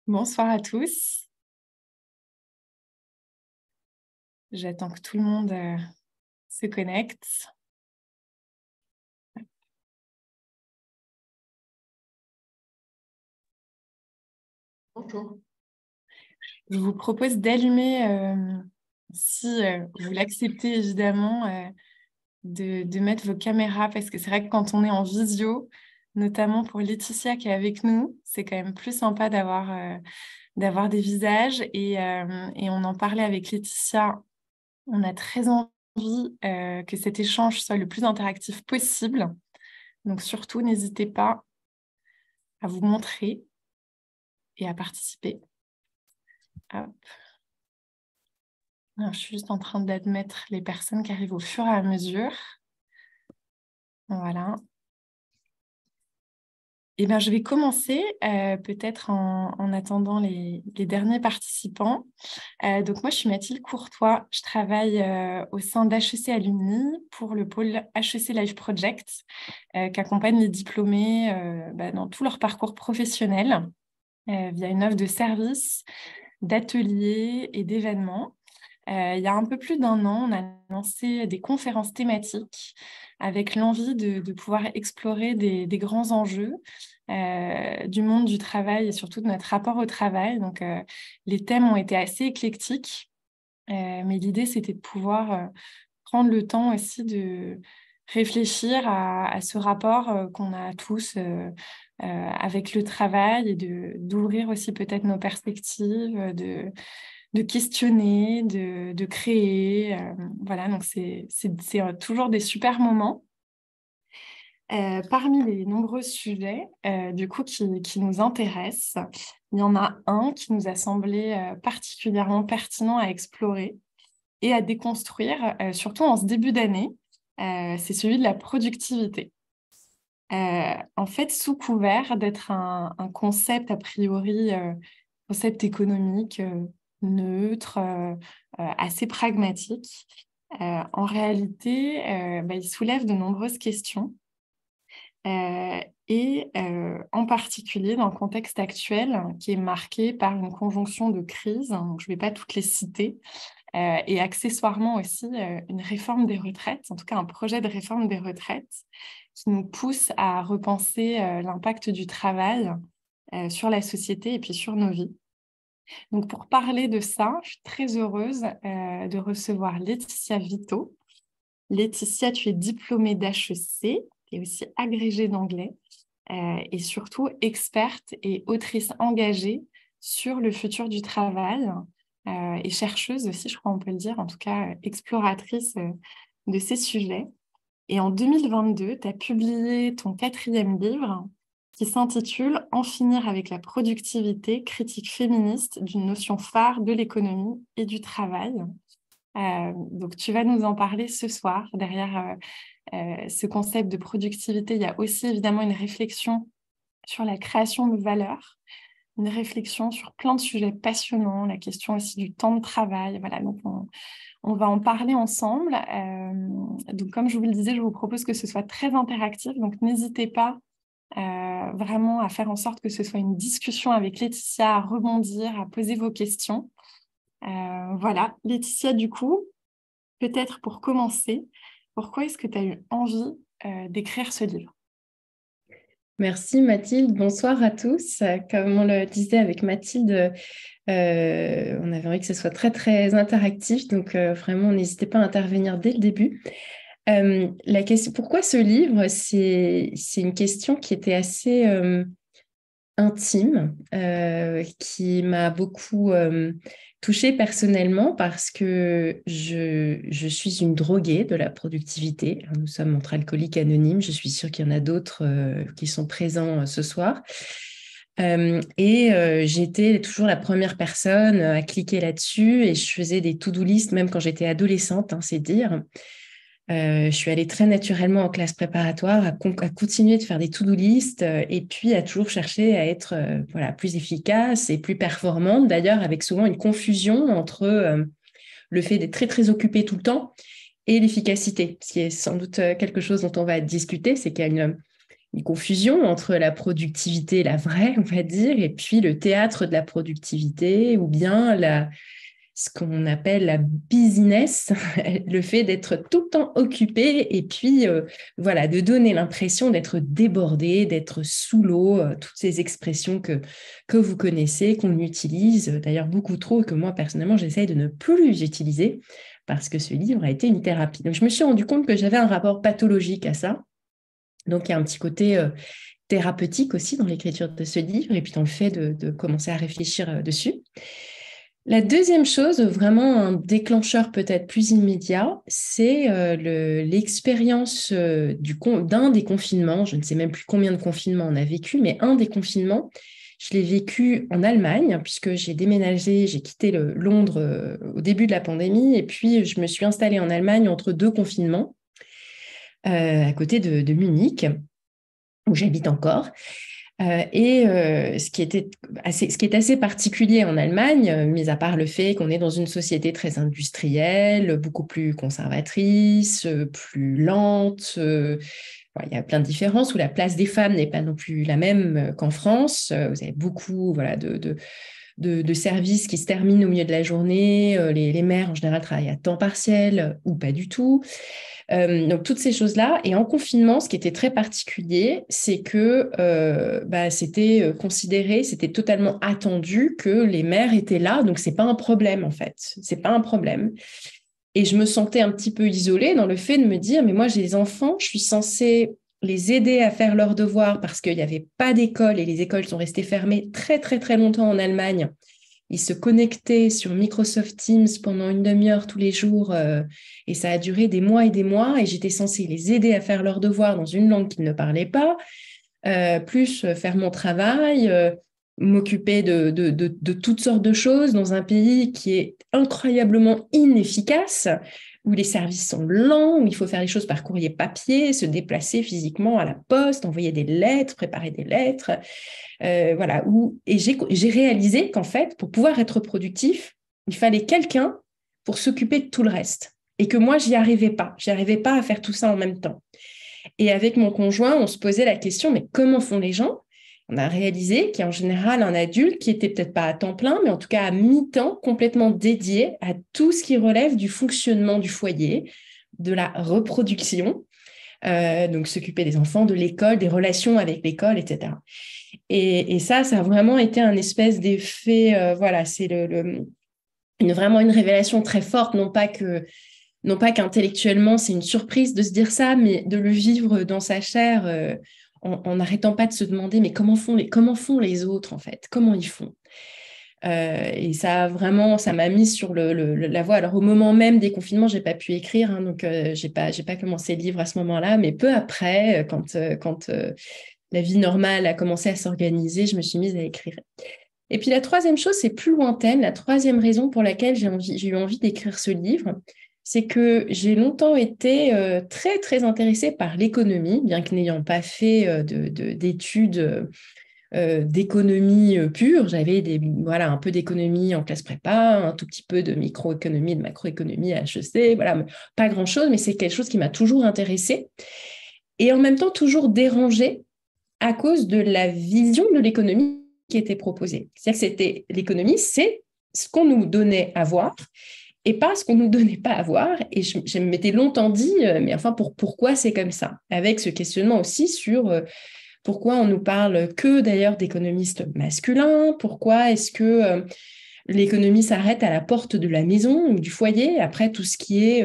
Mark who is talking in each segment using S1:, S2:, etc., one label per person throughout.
S1: Bonsoir à tous. J'attends que tout le monde se connecte.
S2: Bonjour.
S1: Je vous propose d'allumer, si vous l'acceptez évidemment, de mettre vos caméras parce que c'est vrai que quand on est en visio, notamment pour Laetitia qui est avec nous, c'est quand même plus sympa d'avoir des visages et on en parlait avec Laetitia. On a très envie que cet échange soit le plus interactif possible. Donc surtout, n'hésitez pas à vous montrer et à participer. Hop. Alors, je suis juste en train d'admettre les personnes qui arrivent au fur et à mesure. Voilà. Eh bien, je vais commencer peut-être en attendant les derniers participants. Donc, moi, je suis Mathilde Courtois. Je travaille au sein d'HEC Alumni pour le pôle HEC Life Project qui accompagne les diplômés dans tout leur parcours professionnel via une offre de services, d'ateliers et d'événements. Il y a un peu plus d'un an, on a lancé des conférences thématiques avec l'envie de pouvoir explorer des grands enjeux du monde du travail et surtout de notre rapport au travail. Donc, les thèmes ont été assez éclectiques, mais l'idée, c'était de pouvoir prendre le temps aussi de réfléchir à ce rapport qu'on a tous avec le travail et d'ouvrir aussi peut-être nos perspectives, de questionner, de créer. Voilà, donc c'est toujours des super moments. Parmi les nombreux sujets du coup qui nous intéressent, il y en a un qui nous a semblé particulièrement pertinent à explorer et à déconstruire, surtout en ce début d'année. C'est celui de la productivité. En fait, sous couvert d'être un concept a priori, concept économique neutre, assez pragmatique, en réalité, il soulève de nombreuses questions. En particulier dans le contexte actuel qui est marqué par une conjonction de crises, donc je ne vais pas toutes les citer, et accessoirement aussi une réforme des retraites, en tout cas un projet de réforme des retraites qui nous pousse à repenser l'impact du travail sur la société et puis sur nos vies. Donc pour parler de ça, je suis très heureuse de recevoir Laetitia Vito. Laetitia, tu es diplômée d'HEC et aussi agrégée d'anglais et surtout experte et autrice engagée sur le futur du travail et chercheuse aussi, je crois on peut le dire, en tout cas exploratrice de ces sujets. Et en 2022, tu as publié ton 4e livre qui s'intitule En finir avec la productivité, critique féministe d'une notion phare de l'économie et du travail. Donc, tu vas nous en parler ce soir. Derrière ce concept de productivité, il y a aussi évidemment une réflexion sur la création de valeur, une réflexion sur plein de sujets passionnants, la question aussi du temps de travail. Voilà, donc on va en parler ensemble. Donc, comme je vous le disais, je vous propose que ce soit très interactif. Donc, n'hésitez pas vraiment à faire en sorte que ce soit une discussion avec Laetitia, à rebondir, à poser vos questions. Voilà, Laetitia, du coup, peut-être pour commencer, pourquoi est-ce que tu as eu envie d'écrire ce livre?
S2: Merci Mathilde, bonsoir à tous. Comme on le disait avec Mathilde, on avait envie que ce soit très très interactif, donc vraiment n'hésitez pas à intervenir dès le début. La question, pourquoi ce livre? C'est une question qui était assez intime, qui m'a beaucoup touchée personnellement parce que je suis une droguée de la productivité. Nous sommes entre alcooliques anonymes. Je suis sûre qu'il y en a d'autres qui sont présents ce soir. J'étais toujours la première personne à cliquer là-dessus et je faisais des to-do list même quand j'étais adolescente, hein, c'est dire. Je suis allée très naturellement en classe préparatoire à continuer de faire des to-do list et puis à toujours chercher à être voilà, plus efficace et plus performante. D'ailleurs, avec souvent une confusion entre le fait d'être très, très occupée tout le temps et l'efficacité, ce qui est sans doute quelque chose dont on va discuter, c'est qu'il y a une une confusion entre la productivité, la vraie, on va dire, et puis le théâtre de la productivité, ou bien ce qu'on appelle la business, le fait d'être tout le temps occupé et puis voilà, de donner l'impression d'être débordé, d'être sous l'eau, toutes ces expressions que vous connaissez, qu'on utilise d'ailleurs beaucoup trop et que moi personnellement j'essaye de ne plus utiliser parce que ce livre a été une thérapie. Donc je me suis rendu compte que j'avais un rapport pathologique à ça. Donc il y a un petit côté thérapeutique aussi dans l'écriture de ce livre et puis dans le fait de commencer à réfléchir dessus. La deuxième chose, vraiment un déclencheur peut-être plus immédiat, c'est l'expérience d'un des confinements. Je ne sais même plus combien de confinements on a vécu, mais un des confinements, je l'ai vécu en Allemagne, puisque j'ai déménagé, j'ai quitté Londres au début de la pandémie, et puis je me suis installée en Allemagne entre deux confinements, à côté de Munich, où j'habite encore. Ce qui est assez particulier en Allemagne, mis à part le fait qu'on est dans une société très industrielle, beaucoup plus conservatrice, plus lente. Il y a plein de différences où la place des femmes n'est pas non plus la même qu'en France. Vous avez beaucoup de services qui se terminent au milieu de la journée. Les mères, en général, travaillent à temps partiel ou pas du tout. Donc, toutes ces choses-là. Et en confinement, ce qui était très particulier, c'est que c'était considéré, c'était totalement attendu que les mères étaient là. Donc, ce n'est pas un problème, en fait. Ce n'est pas un problème. Et je me sentais un petit peu isolée dans le fait de me dire, mais moi, j'ai des enfants, je suis censée les aider à faire leurs devoirs parce qu'il n'y avait pas d'école et les écoles sont restées fermées très, très, très longtemps en Allemagne. Ils se connectaient sur Microsoft Teams pendant une demi-heure tous les jours et ça a duré des mois et j'étais censée les aider à faire leurs devoirs dans une langue qu'ils ne parlaient pas, plus faire mon travail, m'occuper de toutes sortes de choses dans un pays qui est incroyablement inefficace, où les services sont lents, où il faut faire les choses par courrier papier, se déplacer physiquement à la poste, envoyer des lettres, préparer des lettres. Et j'ai réalisé qu'en fait, pour pouvoir être productif, il fallait quelqu'un pour s'occuper de tout le reste. Et que moi, j'y arrivais pas. J'y arrivais pas à faire tout ça en même temps. Et avec mon conjoint, on se posait la question, mais comment font les gens? On a réalisé qu'il y a en général un adulte qui était peut-être pas à temps plein, mais en tout cas à mi-temps, complètement dédié à tout ce qui relève du fonctionnement du foyer, de la reproduction, donc s'occuper des enfants, de l'école, des relations avec l'école, etc. Et ça a vraiment été un espèce d'effet, c'est vraiment une révélation très forte, non pas qu'intellectuellement c'est une surprise de se dire ça, mais de le vivre dans sa chair en n'arrêtant pas de se demander mais comment font les autres en fait, comment ils font. Et ça m'a mis sur la voie. Alors au moment même des confinements, j'ai pas pu écrire, hein, donc j'ai pas commencé le livre à ce moment-là, mais peu après, quand la vie normale a commencé à s'organiser, je me suis mise à écrire. Et puis la troisième chose, c'est plus lointaine. La troisième raison pour laquelle j'ai eu envie d'écrire ce livre, c'est que j'ai longtemps été très, très intéressée par l'économie, bien que n'ayant pas fait d'études d'économie pure. J'avais un peu d'économie en classe prépa, un tout petit peu de microéconomie, de macroéconomie à HEC, voilà, pas grand-chose, mais c'est quelque chose qui m'a toujours intéressée et en même temps toujours dérangée à cause de la vision de l'économie qui était proposée. C'est-à-dire que l'économie, c'est ce qu'on nous donnait à voir et pas ce qu'on ne nous donnait pas à voir. Et je m'étais longtemps dit, mais enfin, pourquoi c'est comme ça? Avec ce questionnement aussi sur pourquoi on nous parle que d'ailleurs d'économistes masculins, pourquoi est-ce que l'économie s'arrête à la porte de la maison ou du foyer, après tout ce qui est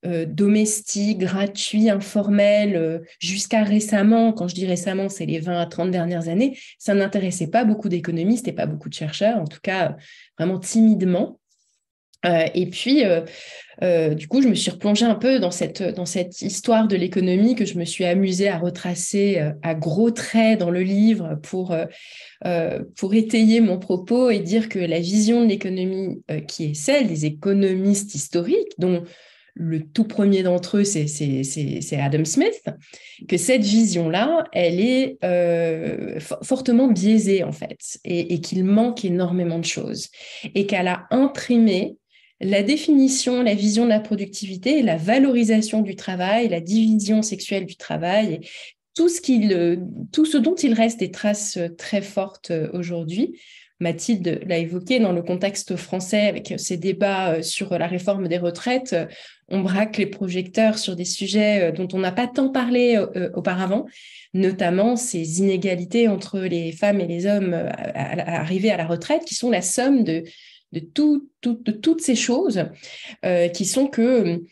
S2: domestique, gratuit, informel, jusqu'à récemment, quand je dis récemment, c'est les 20 à 30 dernières années, ça n'intéressait pas beaucoup d'économistes et pas beaucoup de chercheurs, en tout cas vraiment timidement. Et puis, du coup, je me suis replongée un peu dans cette histoire de l'économie que je me suis amusée à retracer à gros traits dans le livre pour étayer mon propos et dire que la vision de l'économie qui est celle des économistes historiques, dont le tout premier d'entre eux, c'est Adam Smith, que cette vision-là, elle est fortement biaisée, en fait, et qu'il manque énormément de choses, et qu'elle a imprimé la définition, la vision de la productivité, la valorisation du travail, la division sexuelle du travail, tout ce dont il reste des traces très fortes aujourd'hui. Mathilde l'a évoqué dans le contexte français avec ces débats sur la réforme des retraites. On braque les projecteurs sur des sujets dont on n'a pas tant parlé auparavant, notamment ces inégalités entre les femmes et les hommes arrivés à la retraite, qui sont la somme de toutes ces choses, qui sont que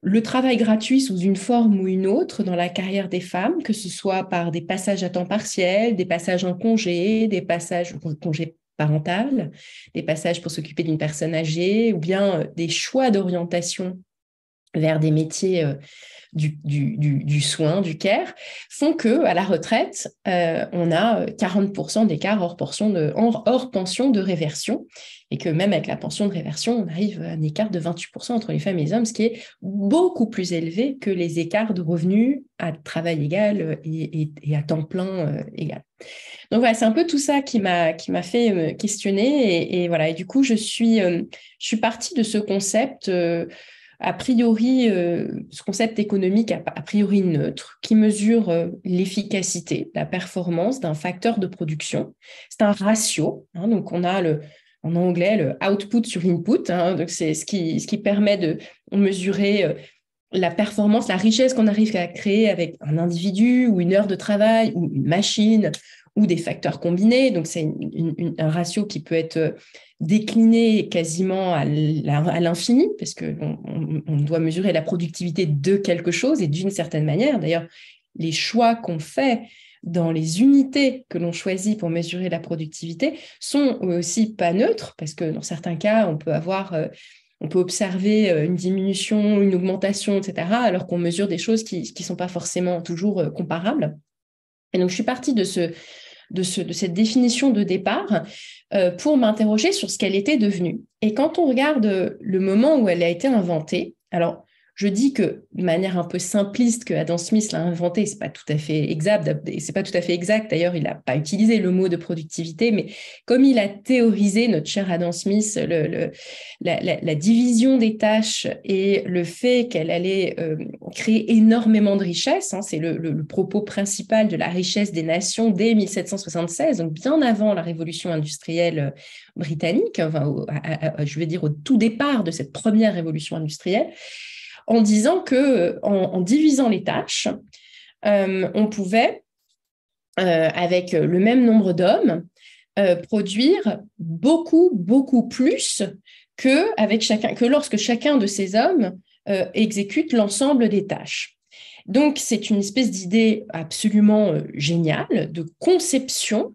S2: le travail gratuit sous une forme ou une autre dans la carrière des femmes, que ce soit par des passages à temps partiel, des passages en congé, des passages en congé parental, des passages pour s'occuper d'une personne âgée, ou bien des choix d'orientation vers des métiers du soin, du care, font qu'à la retraite, on a 40% d'écart hors pension de réversion, et que même avec la pension de réversion, on arrive à un écart de 28% entre les femmes et les hommes, ce qui est beaucoup plus élevé que les écarts de revenus à travail égal et à temps plein égal. Donc voilà, c'est un peu tout ça qui m'a fait me questionner, et voilà. Et du coup, je suis partie de ce concept a priori, ce concept économique a priori neutre, qui mesure l'efficacité, la performance d'un facteur de production. C'est un ratio, hein, donc on a en anglais le output sur input, hein, donc c'est ce qui permet de mesurer la performance, la richesse qu'on arrive à créer avec un individu ou une heure de travail ou une machine ou des facteurs combinés. Donc, c'est un ratio qui peut être décliné quasiment à l'infini, parce qu'on doit mesurer la productivité de quelque chose et d'une certaine manière. D'ailleurs, les choix qu'on fait dans les unités que l'on choisit pour mesurer la productivité sont aussi pas neutres, parce que dans certains cas, on peut observer une diminution, une augmentation, etc., alors qu'on mesure des choses qui ne sont pas forcément toujours comparables. Et donc, je suis partie de cette définition de départ pour m'interroger sur ce qu'elle était devenue. Et quand on regarde le moment où elle a été inventée, alors je dis que de manière un peu simpliste que Adam Smith l'a inventée, c'est pas tout à fait exact. C'est pas tout à fait exact. D'ailleurs, il n'a pas utilisé le mot de productivité, mais comme il a théorisé, notre cher Adam Smith, la division des tâches et le fait qu'elle allait créer énormément de richesses, hein, c'est le propos principal de la richesse des nations dès 1776, donc bien avant la révolution industrielle britannique, enfin, je vais dire au tout départ de cette première révolution industrielle, en disant qu'en divisant les tâches, on pouvait, avec le même nombre d'hommes, produire beaucoup, beaucoup plus que lorsque chacun de ces hommes exécute l'ensemble des tâches. Donc, c'est une espèce d'idée absolument géniale de conception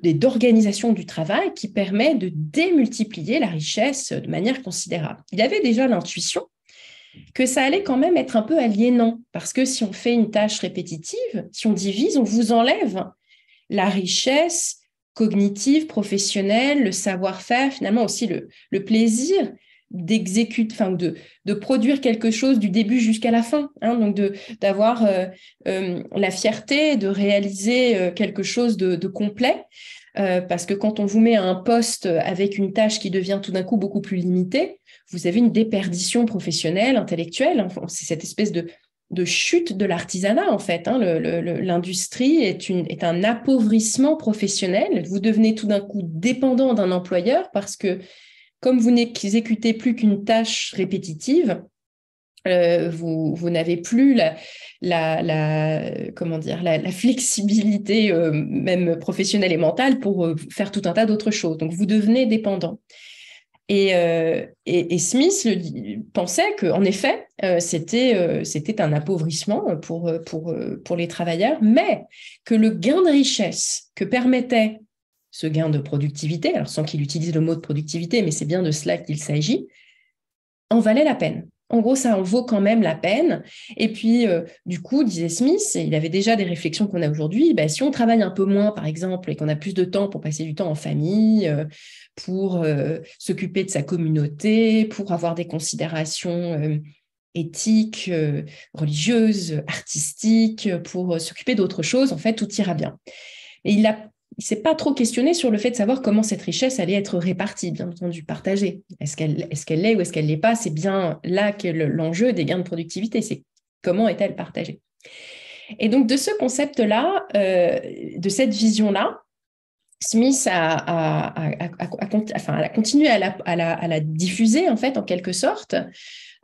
S2: et d'organisation du travail qui permet de démultiplier la richesse de manière considérable. Il avait déjà l'intuition que ça allait quand même être un peu aliénant, parce que si on fait une tâche répétitive, si on divise, on vous enlève la richesse cognitive, professionnelle, le savoir-faire, finalement aussi le plaisir d'exécuter, enfin de produire quelque chose du début jusqu'à la fin, hein, donc d'avoir la fierté de réaliser quelque chose de complet, parce que quand on vous met à un poste avec une tâche qui devient tout d'un coup beaucoup plus limitée, vous avez une déperdition professionnelle, intellectuelle, hein, c'est cette espèce de chute de l'artisanat, en fait. Hein. L'industrie est un appauvrissement professionnel. Vous devenez tout d'un coup dépendant d'un employeur parce que, comme vous n'exécutez plus qu'une tâche répétitive, vous n'avez plus la flexibilité même professionnelle et mentale pour faire tout un tas d'autres choses. Donc, vous devenez dépendant. Et Smith pensait qu'en effet, c'était un appauvrissement pour les travailleurs, mais que le gain de richesse que permettait ce gain de productivité, alors sans qu'il utilise le mot de productivité, mais c'est bien de cela qu'il s'agit, en valait la peine. En gros, ça en vaut quand même la peine. Et puis, du coup, disait Smith, et il avait déjà des réflexions qu'on a aujourd'hui, si on travaille un peu moins, par exemple, et qu'on a plus de temps pour passer du temps en famille, pour s'occuper de sa communauté, pour avoir des considérations éthiques, religieuses, artistiques, pour s'occuper d'autres choses, en fait, tout ira bien. Et il ne s'est pas trop questionné sur le fait de savoir comment cette richesse allait être répartie, bien entendu, partagée. Est-ce qu'elle l'est ou est-ce qu'elle ne l'est pas? C'est bien là qu'est l'enjeu des gains de productivité, c'est comment est-elle partagée. Et donc, de ce concept-là, de cette vision-là, Smith a continué à la diffuser, en fait, en quelque sorte,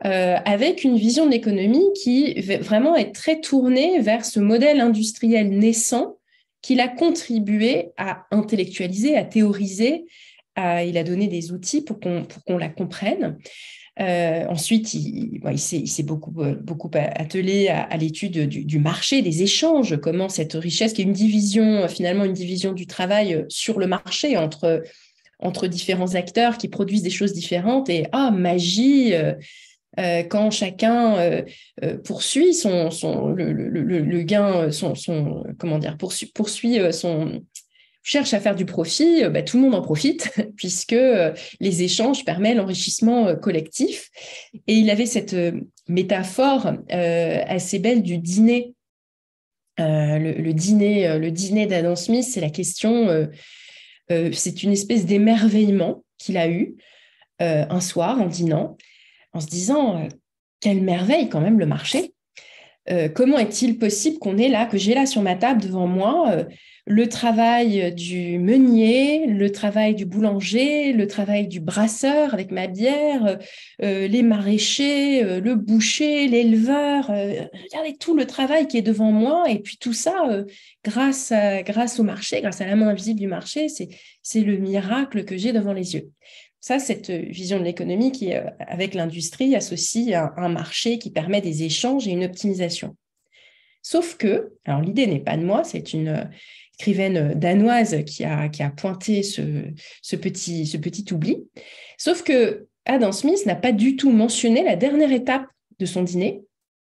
S2: avec une vision de l'économie qui vraiment est très tournée vers ce modèle industriel naissant qu'il a contribué à intellectualiser, à théoriser. Il a donné des outils pour qu'on la comprenne. Ensuite, il s'est beaucoup attelé à l'étude du marché, des échanges, comment cette richesse, qui est une division, finalement une division du travail sur le marché entre différents acteurs qui produisent des choses différentes. Et magie, quand chacun poursuit le gain, comment dire, poursuit cherche à faire du profit, tout le monde en profite, puisque les échanges permettent l'enrichissement collectif. Et il avait cette métaphore assez belle du dîner. Le dîner d'Adam Smith, c'est la question, c'est une espèce d'émerveillement qu'il a eu un soir en dînant, en se disant quelle merveille quand même le marché. Comment est-il possible que j'ai là sur ma table devant moi le travail du meunier, le travail du boulanger, le travail du brasseur avec ma bière, les maraîchers, le boucher, l'éleveur. Regardez tout le travail qui est devant moi. Et puis tout ça, grâce au marché, grâce à la main invisible du marché, c'est le miracle que j'ai devant les yeux. Ça, cette vision de l'économie qui, avec l'industrie, associe un marché qui permet des échanges et une optimisation. Sauf que, alors l'idée n'est pas de moi, c'est une écrivaine danoise qui a pointé ce petit oubli. Sauf que Adam Smith n'a pas du tout mentionné la dernière étape de son dîner.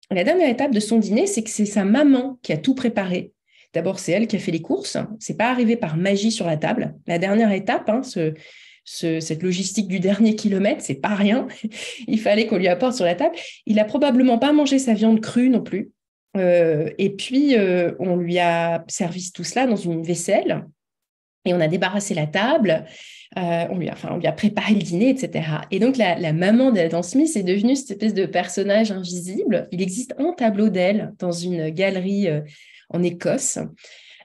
S2: La dernière étape de son dîner, c'est que c'est sa maman qui a tout préparé. D'abord, c'est elle qui a fait les courses. C'est pas arrivé par magie sur la table. La dernière étape, cette logistique du dernier kilomètre, c'est pas rien. Il fallait qu'on lui apporte sur la table. Il a probablement pas mangé sa viande crue non plus. Et puis, on lui a servi tout cela dans une vaisselle et on a débarrassé la table. On lui a préparé le dîner, etc. Et donc, la maman d'Adam Smith est devenue cette espèce de personnage invisible. Il existe un tableau d'elle dans une galerie en Écosse.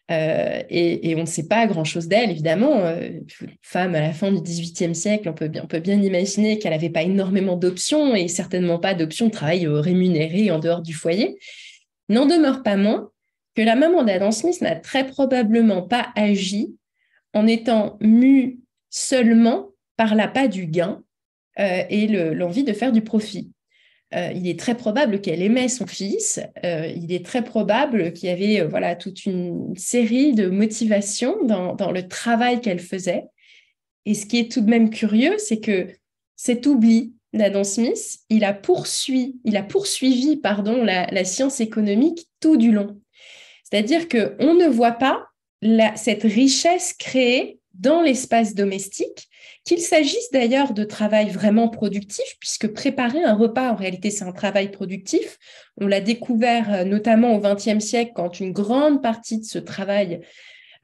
S2: Et on ne sait pas grand-chose d'elle, évidemment. Une femme à la fin du XVIIIe siècle, on peut bien imaginer qu'elle n'avait pas énormément d'options et certainement pas d'options de travail rémunéré en dehors du foyer. N'en demeure pas moins que la maman d'Adam Smith n'a très probablement pas agi en étant mue seulement par l'appât du gain et l'envie de faire du profit. Il est très probable qu'elle aimait son fils, il est très probable qu'il y avait toute une série de motivations dans le travail qu'elle faisait. Et ce qui est tout de même curieux, c'est que cet oubli d'Adam Smith, il a poursuivi la science économique tout du long. C'est-à-dire qu'on ne voit pas cette richesse créée dans l'espace domestique, qu'il s'agisse d'ailleurs de travail vraiment productif, puisque préparer un repas, en réalité, c'est un travail productif. On l'a découvert notamment au XXe siècle, quand une grande partie de ce travail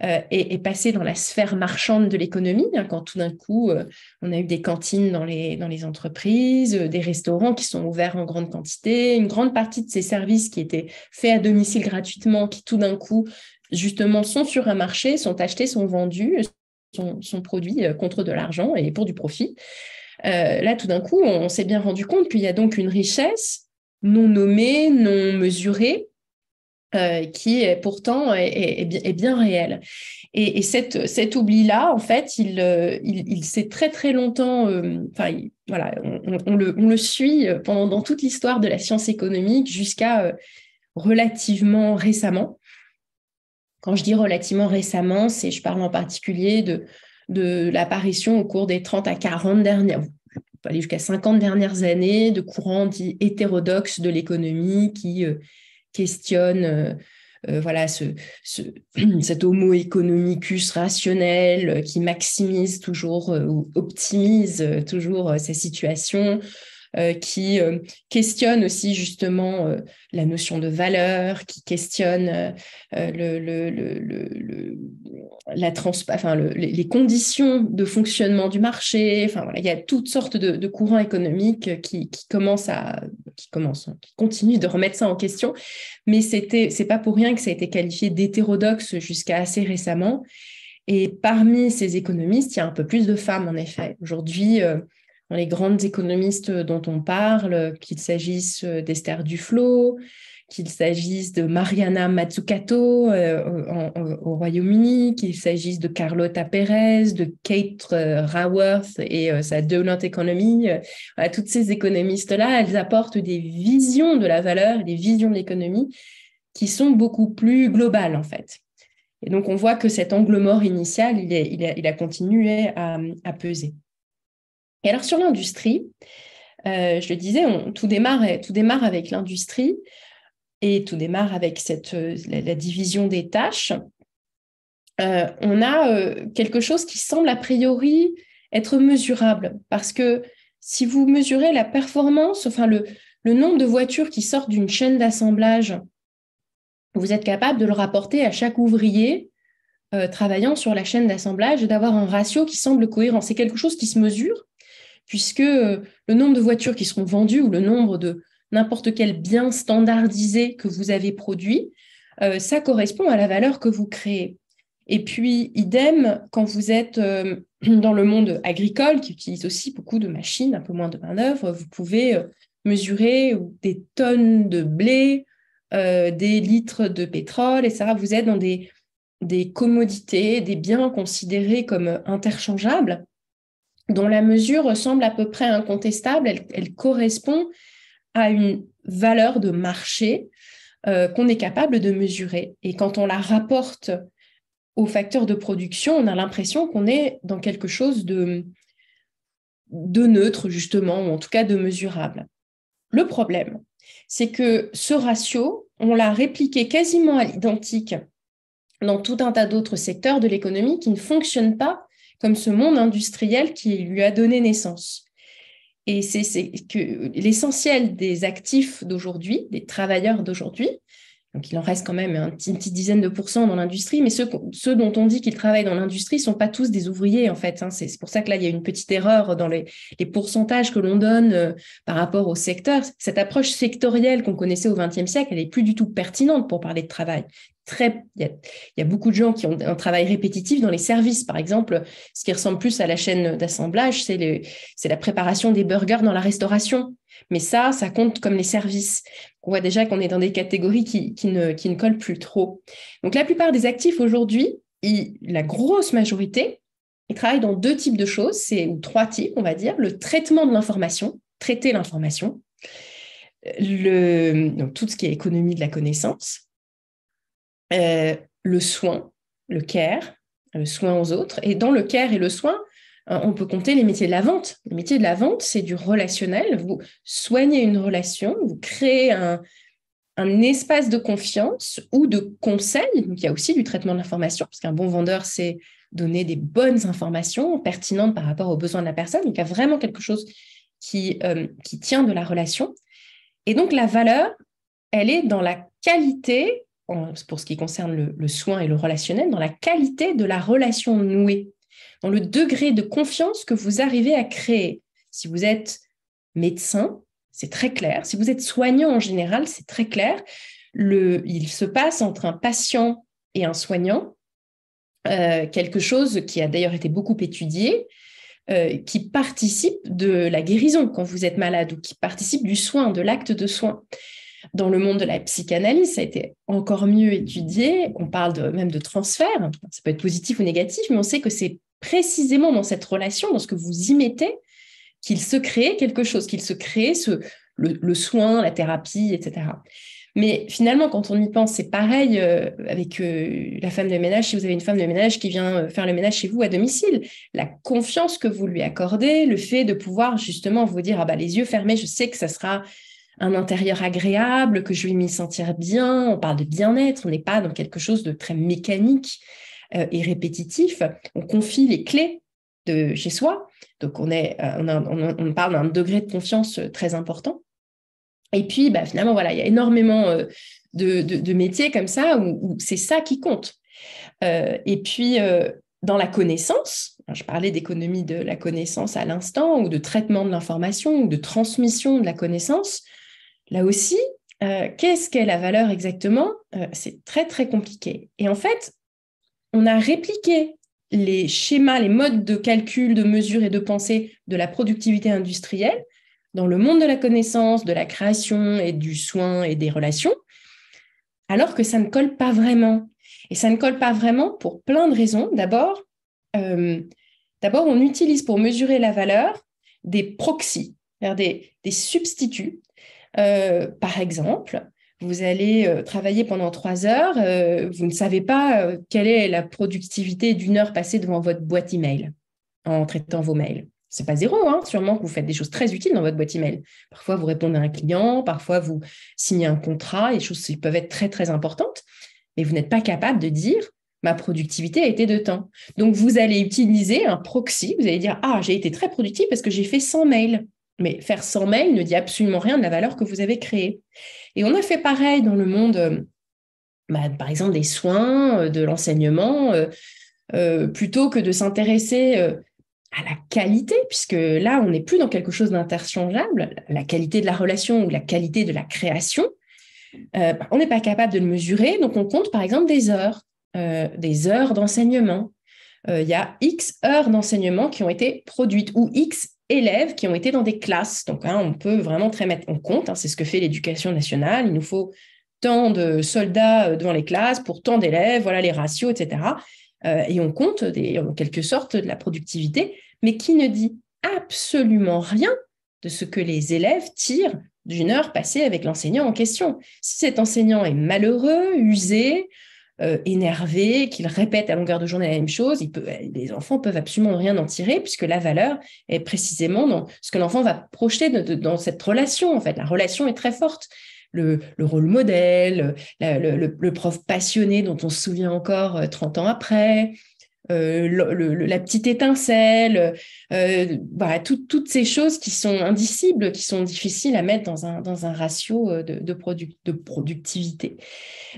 S2: est passée dans la sphère marchande de l'économie, quand tout d'un coup, on a eu des cantines dans les entreprises, des restaurants qui sont ouverts en grande quantité, une grande partie de ces services qui étaient faits à domicile gratuitement, qui tout d'un coup, justement, sont sur un marché, sont achetés, sont vendus, sont produits contre de l'argent et pour du profit. Là, tout d'un coup, on s'est bien rendu compte qu'il y a donc une richesse non nommée, non mesurée, qui est pourtant est bien réelle. Et cet oubli-là, en fait, il s'est très, très longtemps... on le suit dans toute l'histoire de la science économique jusqu'à relativement récemment. Quand je dis relativement récemment, je parle en particulier de l'apparition au cours des 30 à 40 dernières, on peut aller jusqu'à 50 dernières années, de courants dits hétérodoxes de l'économie qui questionnent cet homo economicus rationnel qui maximise toujours ou optimise toujours sa situation, qui questionne aussi justement la notion de valeur, qui questionne les conditions de fonctionnement du marché. Enfin, voilà, il y a toutes sortes de courants économiques qui commencent à qui continuent de remettre ça en question. Mais c'est pas pour rien que ça a été qualifié d'hétérodoxe jusqu'à assez récemment. Et parmi ces économistes, il y a un peu plus de femmes, en effet. Aujourd'hui, dans les grandes économistes dont on parle, qu'il s'agisse d'Esther Duflo, qu'il s'agisse de Mariana Mazzucato au Royaume-Uni, qu'il s'agisse de Carlota Pérez, de Kate Raworth et sa Donut Economy. Voilà, toutes ces économistes-là, elles apportent des visions de la valeur, des visions de l'économie qui sont beaucoup plus globales, en fait. Et donc, on voit que cet angle mort initial, il a continué à peser. Et alors, sur l'industrie, je le disais, tout démarre avec l'industrie et tout démarre avec la division des tâches. On a quelque chose qui semble a priori être mesurable parce que si vous mesurez la performance, enfin le nombre de voitures qui sortent d'une chaîne d'assemblage, vous êtes capable de le rapporter à chaque ouvrier travaillant sur la chaîne d'assemblage et d'avoir un ratio qui semble cohérent. C'est quelque chose qui se mesure puisque le nombre de voitures qui seront vendues ou le nombre de n'importe quel bien standardisé que vous avez produit, ça correspond à la valeur que vous créez. Et puis, idem, quand vous êtes dans le monde agricole, qui utilise aussi beaucoup de machines, un peu moins de main-d'œuvre, vous pouvez mesurer des tonnes de blé, des litres de pétrole, etc. Vous êtes dans des commodités, des biens considérés comme interchangeables, dont la mesure semble à peu près incontestable. Elle correspond à une valeur de marché qu'on est capable de mesurer. Et quand on la rapporte aux facteurs de production, on a l'impression qu'on est dans quelque chose de neutre, justement, ou en tout cas de mesurable. Le problème, c'est que ce ratio, on l'a répliqué quasiment à l'identique dans tout un tas d'autres secteurs de l'économie qui ne fonctionnent pas comme ce monde industriel qui lui a donné naissance. Et c'est que l'essentiel des actifs d'aujourd'hui, des travailleurs d'aujourd'hui, donc il en reste quand même une petite dizaine de pourcents dans l'industrie, mais ceux dont on dit qu'ils travaillent dans l'industrie ne sont pas tous des ouvriers, en fait. C'est pour ça que là, il y a une petite erreur dans les pourcentages que l'on donne par rapport au secteur. Cette approche sectorielle qu'on connaissait au XXe siècle, elle n'est plus du tout pertinente pour parler de travail. Il y a beaucoup de gens qui ont un travail répétitif dans les services. Par exemple, ce qui ressemble plus à la chaîne d'assemblage, c'est la préparation des burgers dans la restauration. Mais ça compte comme les services. On voit déjà qu'on est dans des catégories qui ne collent plus trop. Donc, la plupart des actifs aujourd'hui, la grosse majorité, ils travaillent dans deux types de choses, ou trois types, on va dire. Le traitement de l'information, traiter l'information, donc tout ce qui est économie de la connaissance, le soin, le care, le soin aux autres. Et dans le care et le soin, on peut compter les métiers de la vente. Les métiers de la vente, c'est du relationnel. Vous soignez une relation, vous créez un espace de confiance ou de conseil. Donc, il y a aussi du traitement de l'information, parce qu'un bon vendeur, c'est donner des bonnes informations pertinentes par rapport aux besoins de la personne. Donc, il y a vraiment quelque chose qui tient de la relation. Et donc, la valeur, elle est dans la qualité, pour ce qui concerne le soin et le relationnel, dans la qualité de la relation nouée, dans le degré de confiance que vous arrivez à créer. Si vous êtes médecin, c'est très clair. Si vous êtes soignant en général, c'est très clair. Il se passe entre un patient et un soignant quelque chose qui a d'ailleurs été beaucoup étudié, qui participe de la guérison quand vous êtes malade ou qui participe du soin, de l'acte de soin. Dans le monde de la psychanalyse, ça a été encore mieux étudié. On parle même de transfert. Ça peut être positif ou négatif, mais on sait que c'est précisément dans cette relation, dans ce que vous y mettez, qu'il se crée quelque chose, qu'il se crée le soin, la thérapie, etc. Mais finalement, quand on y pense, c'est pareil avec la femme de ménage. Si vous avez une femme de ménage qui vient faire le ménage chez vous à domicile, la confiance que vous lui accordez, le fait de pouvoir justement vous dire les yeux fermés, je sais que ça sera un intérieur agréable, que je vais m'y sentir bien. On parle de bien-être, on n'est pas dans quelque chose de très mécanique et répétitif. On confie les clés de chez soi. Donc, on parle d'un degré de confiance très important. Et puis, finalement, voilà, il y a énormément de métiers comme ça où c'est ça qui compte. Et puis, dans la connaissance, je parlais d'économie de la connaissance à l'instant, ou de traitement de l'information, ou de transmission de la connaissance, Là aussi, qu'est-ce qu'est la valeur exactement? C'est très, très compliqué. Et en fait, on a répliqué les schémas, les modes de calcul, de mesure et de pensée de la productivité industrielle dans le monde de la connaissance, de la création et du soin et des relations, alors que ça ne colle pas vraiment. Et ça ne colle pas vraiment pour plein de raisons. Euh, D'abord, on utilise pour mesurer la valeur des proxys, c'est-à-dire des substituts. Par exemple, vous allez travailler pendant 3 heures, vous ne savez pas quelle est la productivité d'une heure passée devant votre boîte email en traitant vos mails. C'est pas zéro, hein, sûrement que vous faites des choses très utiles dans votre boîte email. Parfois, vous répondez à un client, parfois, vous signez un contrat, et des choses qui peuvent être très, très importantes, mais vous n'êtes pas capable de dire ma productivité a été de temps. Donc, vous allez utiliser un proxy, vous allez dire, ah, j'ai été très productif parce que j'ai fait 100 mails. Mais faire 100 mails ne dit absolument rien de la valeur que vous avez créée. Et on a fait pareil dans le monde, par exemple, des soins, de l'enseignement, plutôt que de s'intéresser à la qualité, puisque là, on n'est plus dans quelque chose d'interchangeable, la qualité de la relation ou la qualité de la création, on n'est pas capable de le mesurer, donc on compte par exemple des heures d'enseignement. Il y a X heures d'enseignement qui ont été produites ou X élèves qui ont été dans des classes. Donc, hein, on peut vraiment très mettre en compte, hein, c'est ce que fait l'éducation nationale. Il nous faut tant de soldats devant les classes pour tant d'élèves, voilà les ratios, etc. Et on compte en quelque sorte de la productivité, mais qui ne dit absolument rien de ce que les élèves tirent d'une heure passée avec l'enseignant en question. Si cet enseignant est malheureux, usé, énervé, qu'il répète à longueur de journée la même chose, les enfants peuvent absolument rien en tirer, puisque la valeur est précisément dans ce que l'enfant va projeter dans cette relation. En fait, la relation est très forte. Le rôle modèle, le prof passionné dont on se souvient encore 30 ans après, la petite étincelle, voilà, toutes ces choses qui sont indicibles, qui sont difficiles à mettre dans un ratio de productivité.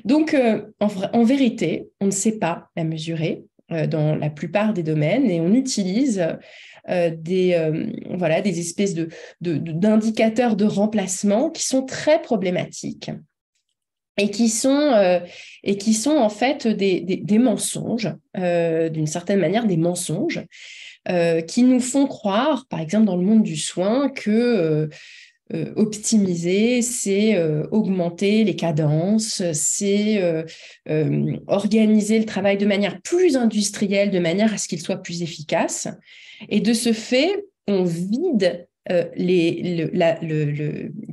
S2: Donc, en vérité, on ne sait pas la mesurer dans la plupart des domaines et on utilise des espèces d'indicateurs de remplacement qui sont très problématiques et qui sont en fait des mensonges, d'une certaine manière des mensonges, qui nous font croire, par exemple dans le monde du soin, que optimiser, c'est augmenter les cadences, c'est organiser le travail de manière plus industrielle, de manière à ce qu'il soit plus efficace. Et de ce fait, on vide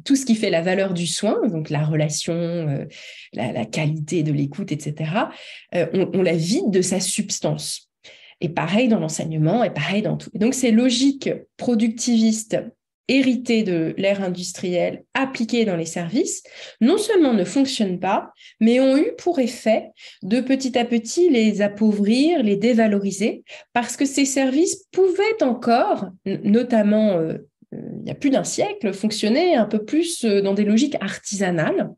S2: tout ce qui fait la valeur du soin, donc la relation, la qualité de l'écoute, etc., on la vide de sa substance. Et pareil dans l'enseignement, et pareil dans tout. Et donc, ces logiques productivistes héritées de l'ère industrielle, appliquées dans les services, non seulement ne fonctionnent pas, mais ont eu pour effet de petit à petit les appauvrir, les dévaloriser, parce que ces services pouvaient encore, notamment il y a plus d'un siècle, fonctionner un peu plus dans des logiques artisanales,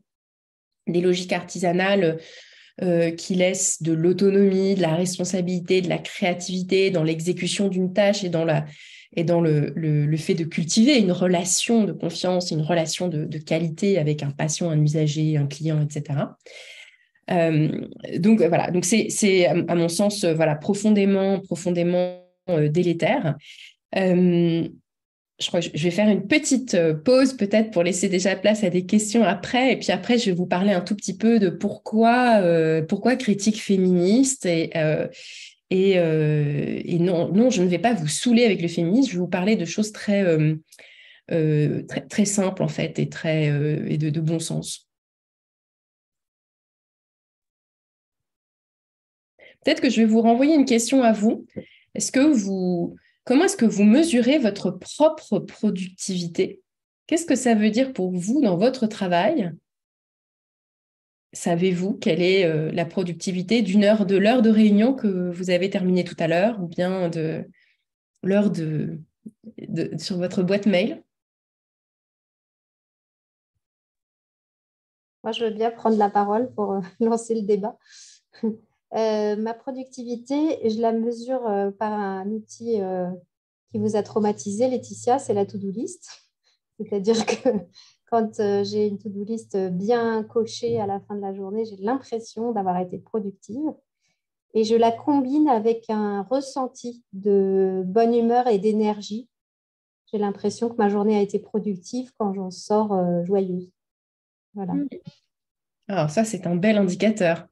S2: qui laissent de l'autonomie, de la responsabilité, de la créativité dans l'exécution d'une tâche et dans le fait de cultiver une relation de confiance, une relation de qualité avec un patient, un usager, un client, etc. Donc voilà, donc c'est à mon sens voilà profondément délétère. Je crois que je vais faire une petite pause peut-être pour laisser déjà place à des questions après. Et puis après, je vais vous parler un tout petit peu de pourquoi critique féministe. Et non, je ne vais pas vous saouler avec le féminisme. Je vais vous parler de choses très, très simples en fait et de bon sens. Peut-être que je vais vous renvoyer une question à vous. Comment est-ce que vous mesurez votre propre productivité? Qu'est-ce que ça veut dire pour vous dans votre travail? Savez-vous quelle est la productivité de l'heure de réunion que vous avez terminée tout à l'heure ou bien de l'heure sur votre boîte mail?
S3: Moi, je veux bien prendre la parole pour lancer le débat. Ma productivité, je la mesure par un outil qui vous a traumatisé, Laetitia, c'est la to-do list. C'est-à-dire que quand j'ai une to-do list bien cochée à la fin de la journée, j'ai l'impression d'avoir été productive. Et je la combine avec un ressenti de bonne humeur et d'énergie. J'ai l'impression que ma journée a été productive quand j'en sors joyeuse. Voilà.
S2: Alors ça, c'est un bel indicateur.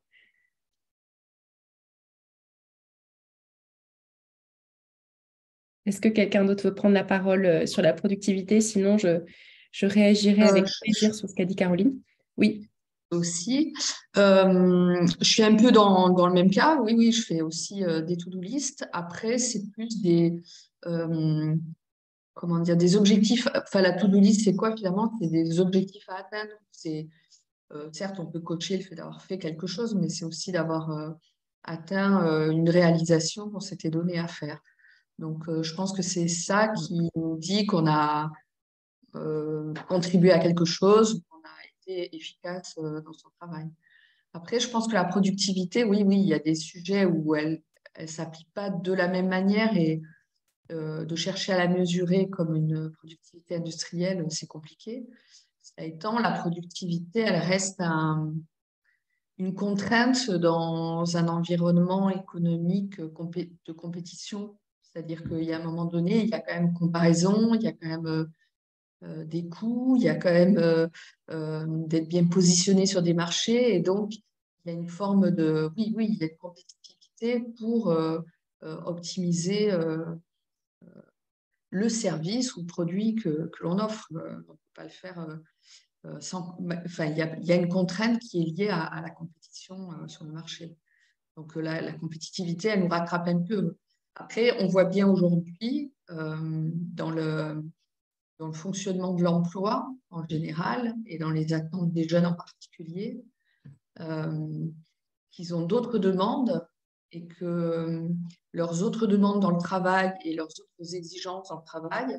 S2: Est-ce que quelqu'un d'autre veut prendre la parole sur la productivité? Sinon, je réagirai avec plaisir sur ce qu'a dit Caroline. Oui.
S4: Aussi. Je suis un peu dans le même cas. Oui, oui, je fais aussi des to-do list. Après, c'est plus comment dire, des objectifs. Enfin, la to-do list, c'est quoi finalement? C'est des objectifs à atteindre. Certes, on peut coacher le fait d'avoir fait quelque chose, mais c'est aussi d'avoir atteint une réalisation qu'on s'était donné à faire. Donc, je pense que c'est ça qui nous dit qu'on a contribué à quelque chose, qu'on a été efficace dans son travail. Après, je pense que la productivité, oui, oui, il y a des sujets où elle ne s'applique pas de la même manière et de chercher à la mesurer comme une productivité industrielle, c'est compliqué. Cela étant, la productivité, elle reste une contrainte dans un environnement économique de compétition. C'est-à-dire qu'il y a un moment donné, il y a quand même comparaison, il y a quand même des coûts, il y a quand même d'être bien positionné sur des marchés. Et donc, il y a une forme de, oui, oui, il y a une compétitivité pour optimiser le service ou le produit que l'on offre. On ne peut pas le faire sans... Enfin, il y a une contrainte qui est liée à la compétition sur le marché. Donc, la compétitivité, elle nous rattrape un peu. Après, on voit bien aujourd'hui dans le fonctionnement de l'emploi en général et dans les attentes des jeunes en particulier, qu'ils ont d'autres demandes et que leurs autres demandes dans le travail et leurs autres exigences dans le travail,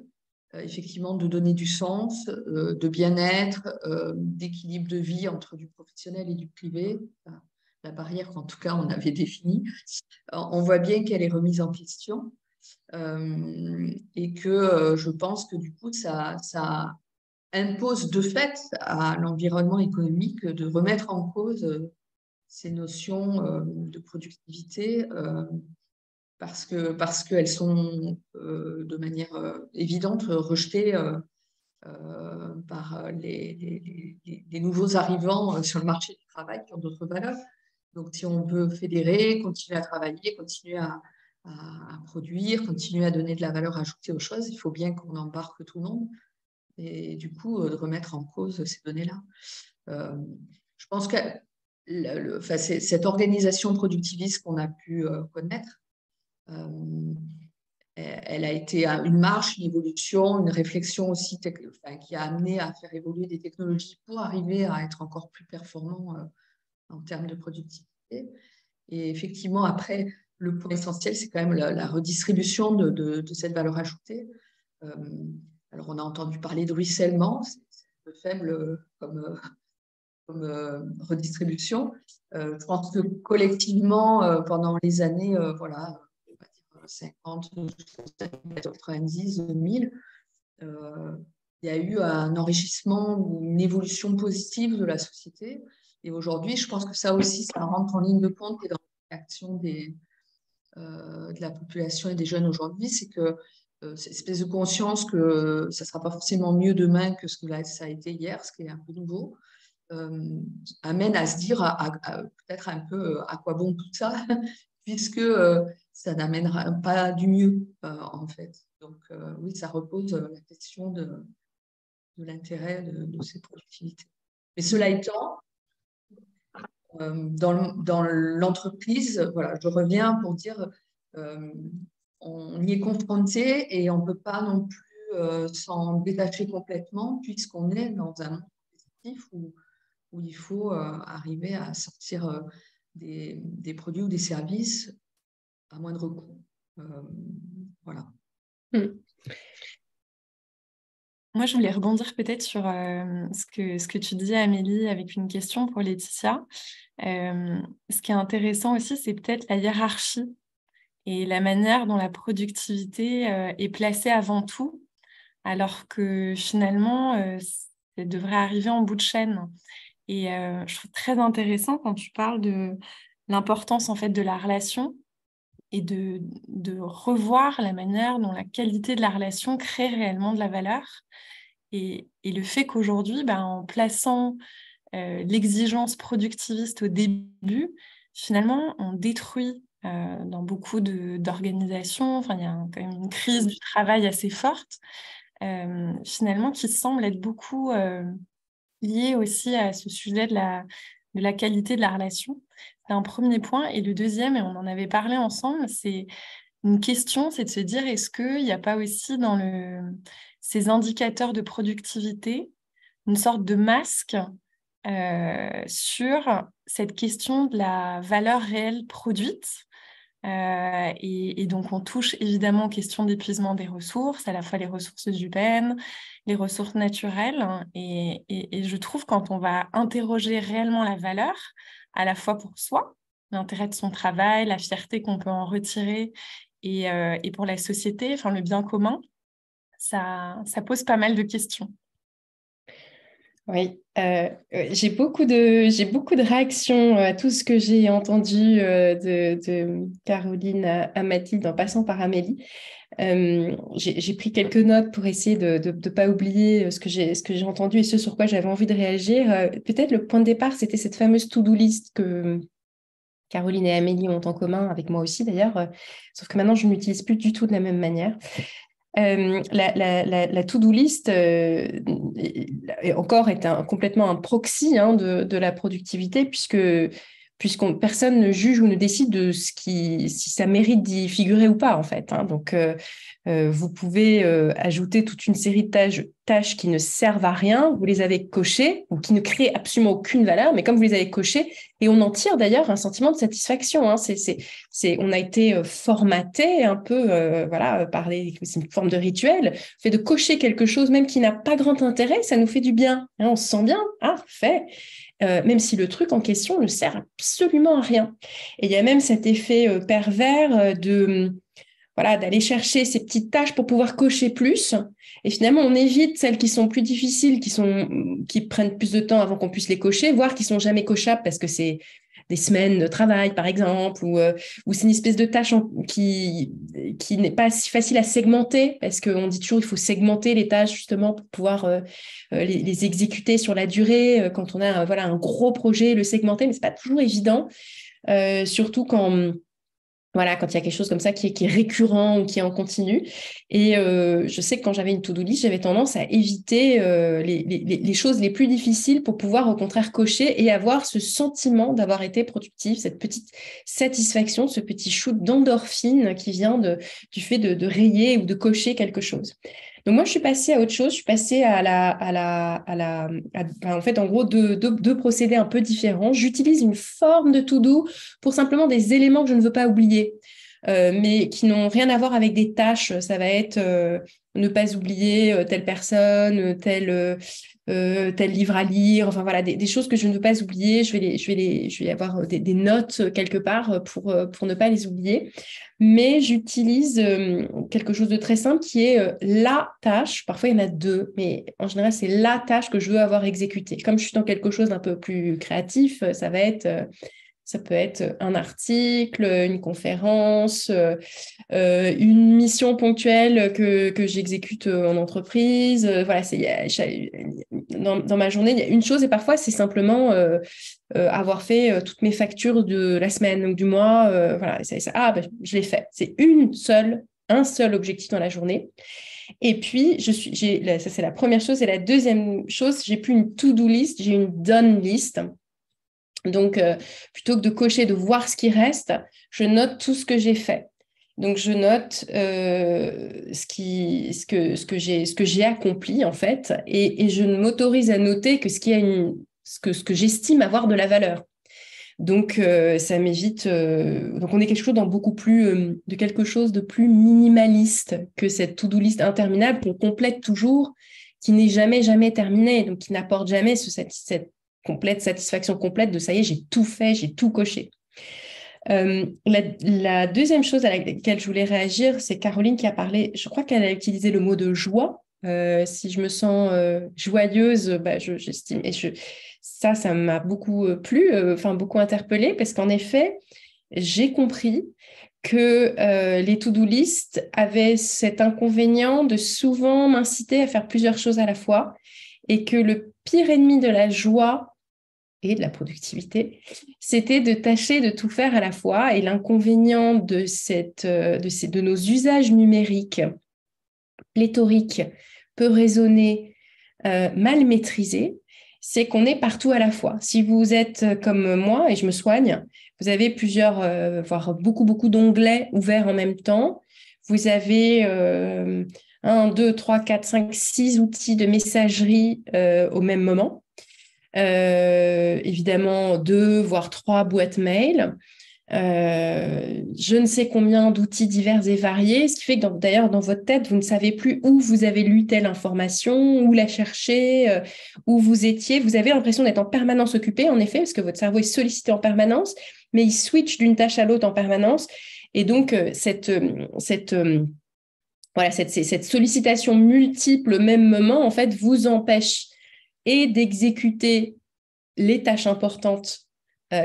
S4: effectivement, de donner du sens, de bien-être, d'équilibre de vie entre du professionnel et du privé, la barrière qu'en tout cas on avait définie, on voit bien qu'elle est remise en question. Et que je pense que du coup, ça impose de fait à l'environnement économique de remettre en cause ces notions de productivité parce qu'elles sont de manière évidente rejetées par les nouveaux arrivants sur le marché du travail qui ont d'autres valeurs. Donc, si on veut fédérer, continuer à travailler, continuer à produire, continuer à donner de la valeur ajoutée aux choses, il faut bien qu'on embarque tout le monde et du coup, de remettre en cause ces données-là. Je pense que cette organisation productiviste qu'on a pu connaître, elle a été une marche, une évolution, une réflexion aussi qui a amené à faire évoluer des technologies pour arriver à être encore plus performant en termes de productivité. Et effectivement, après, le point essentiel, c'est quand même la redistribution de cette valeur ajoutée. Alors, on a entendu parler de ruissellement, c'est un peu faible comme redistribution. Je pense que collectivement, pendant les années, voilà, 50, 90, 2000, il y a eu un enrichissement ou une évolution positive de la société. Et aujourd'hui, je pense que ça aussi, ça rentre en ligne de compte et dans l'action de la population et des jeunes aujourd'hui, c'est que cette espèce de conscience que ça ne sera pas forcément mieux demain que ce que ça a été hier, ce qui est un peu nouveau, amène à se dire peut-être un peu à quoi bon tout ça, puisque ça n'amènera pas du mieux, en fait. Donc, oui, ça repose la question de l'intérêt de ces productivités. Mais cela étant, dans l'entreprise, voilà, je reviens pour dire on y est confronté et on ne peut pas non plus s'en détacher complètement puisqu'on est dans un monde compétitif où il faut arriver à sortir des produits ou des services à moindre coût. Voilà.
S1: Moi, je voulais rebondir peut-être sur ce que tu dis, Amélie, avec une question pour Laetitia. Ce qui est intéressant aussi, c'est peut-être la hiérarchie et la manière dont la productivité est placée avant tout alors que finalement, ça devrait arriver en bout de chaîne. Et je trouve très intéressant quand tu parles de l'importance en fait de la relation et de revoir la manière dont la qualité de la relation crée réellement de la valeur. Et le fait qu'aujourd'hui, en plaçant l'exigence productiviste au début, finalement, on détruit dans beaucoup d'organisations, enfin, il y a quand même une crise du travail assez forte, finalement, qui semble être beaucoup liée aussi à ce sujet de la qualité de la relation. C'est un premier point. Et le deuxième, et on en avait parlé ensemble, c'est une question, c'est de se dire, est-ce qu'il n'y a pas aussi dans ces indicateurs de productivité une sorte de masque sur cette question de la valeur réelle produite. Et donc, on touche évidemment aux questions d'épuisement des ressources, à la fois les ressources humaines, les ressources naturelles. Et je trouve quand on va interroger réellement la valeur, à la fois pour soi, l'intérêt de son travail, la fierté qu'on peut en retirer, et pour la société, enfin le bien commun, ça pose pas mal de questions.
S2: Oui, j'ai beaucoup de réactions à tout ce que j'ai entendu de Caroline à Mathilde en passant par Amélie. J'ai pris quelques notes pour essayer de ne pas oublier ce que j'ai entendu et ce sur quoi j'avais envie de réagir. Peut-être le point de départ, c'était cette fameuse to-do list que Caroline et Amélie ont en commun, avec moi aussi d'ailleurs, sauf que maintenant je ne l'utilise plus du tout de la même manière. La to-do list encore est complètement un proxy de la productivité puisqu'on personne ne juge ou ne décide de si ça mérite d'y figurer ou pas en fait. Donc vous pouvez ajouter toute une série de tâches qui ne servent à rien, vous les avez cochées ou qui ne créent absolument aucune valeur, mais comme vous les avez cochées, et on en tire d'ailleurs un sentiment de satisfaction. On a été formaté un peu par c'est une forme de rituel, le fait de cocher quelque chose même qui n'a pas grand intérêt, ça nous fait du bien. On se sent bien, fait. Même si le truc en question ne sert absolument à rien. Et il y a même cet effet pervers d'aller chercher ces petites tâches pour pouvoir cocher plus. Et finalement, on évite celles qui sont plus difficiles, qui prennent plus de temps avant qu'on puisse les cocher, voire qui sont jamais cochables parce que c'est des semaines de travail, par exemple, ou c'est une espèce de tâche qui n'est pas si facile à segmenter, parce qu'on dit toujours qu'il faut segmenter les tâches justement pour pouvoir les exécuter sur la durée. Quand on a un gros projet, le segmenter, mais c'est pas toujours évident, surtout quand il y a quelque chose comme ça qui est récurrent ou qui est en continu. Et je sais que quand j'avais une to-do list, j'avais tendance à éviter les choses les plus difficiles pour pouvoir au contraire cocher et avoir ce sentiment d'avoir été productif, cette petite satisfaction, ce petit shoot d'endorphine qui vient du fait de rayer ou de cocher quelque chose. Donc moi, je suis passée à autre chose. Je suis passée en fait, en gros, deux procédés un peu différents. J'utilise une forme de to-do pour simplement des éléments que je ne veux pas oublier, mais qui n'ont rien à voir avec des tâches. Ça va être ne pas oublier telle personne, tel livre à lire, enfin voilà, des choses que je ne veux pas oublier. Je vais avoir des notes quelque part pour ne pas les oublier. Mais j'utilise quelque chose de très simple qui est la tâche. Parfois, il y en a deux, mais en général, c'est la tâche que je veux avoir exécutée. Comme je suis dans quelque chose d'un peu plus créatif, ça peut être un article, une conférence, une mission ponctuelle que j'exécute en entreprise. Dans ma journée, il y a une chose et parfois, c'est simplement avoir fait toutes mes factures de la semaine ou du mois. Je l'ai fait. C'est un seul objectif dans la journée. Et puis, ça c'est la première chose. Et la deuxième chose, j'ai plus une to-do list, j'ai une done list. Donc, plutôt que de cocher, de voir ce qui reste, je note tout ce que j'ai fait. Donc, je note ce que j'ai accompli, en fait, et je ne m'autorise à noter que ce que j'estime avoir de la valeur. Donc, ça m'évite... donc, on est quelque chose quelque chose de plus minimaliste que cette to-do list interminable qu'on complète toujours, qui n'est jamais, jamais terminée, donc qui n'apporte jamais cette satisfaction complète de ça y est, j'ai tout fait, j'ai tout coché. La deuxième chose à laquelle je voulais réagir, c'est Caroline qui a parlé, je crois qu'elle a utilisé le mot de joie Si je me sens joyeuse, j'estime. Et ça m'a beaucoup plu, beaucoup interpellée, parce qu'en effet, j'ai compris que les to-do list avaient cet inconvénient de souvent m'inciter à faire plusieurs choses à la fois, et que le pire ennemi de la joie et de la productivité, c'était de tâcher de tout faire à la fois. Et l'inconvénient de nos usages numériques pléthoriques, peu raisonnés, mal maîtrisés, c'est qu'on est partout à la fois. Si vous êtes comme moi, et je me soigne, vous avez voire beaucoup d'onglets ouverts en même temps. Vous avez 1, 2, 3, 4, 5, 6 outils de messagerie au même moment. Évidemment, 2, voire 3 boîtes mail. Je ne sais combien d'outils divers et variés, ce qui fait que d'ailleurs dans votre tête, vous ne savez plus où vous avez lu telle information, où la chercher, où vous étiez. Vous avez l'impression d'être en permanence occupé, en effet, parce que votre cerveau est sollicité en permanence, mais il switch d'une tâche à l'autre en permanence. Et donc, cette sollicitation multiple au même moment, en fait, vous empêche et d'exécuter les tâches importantes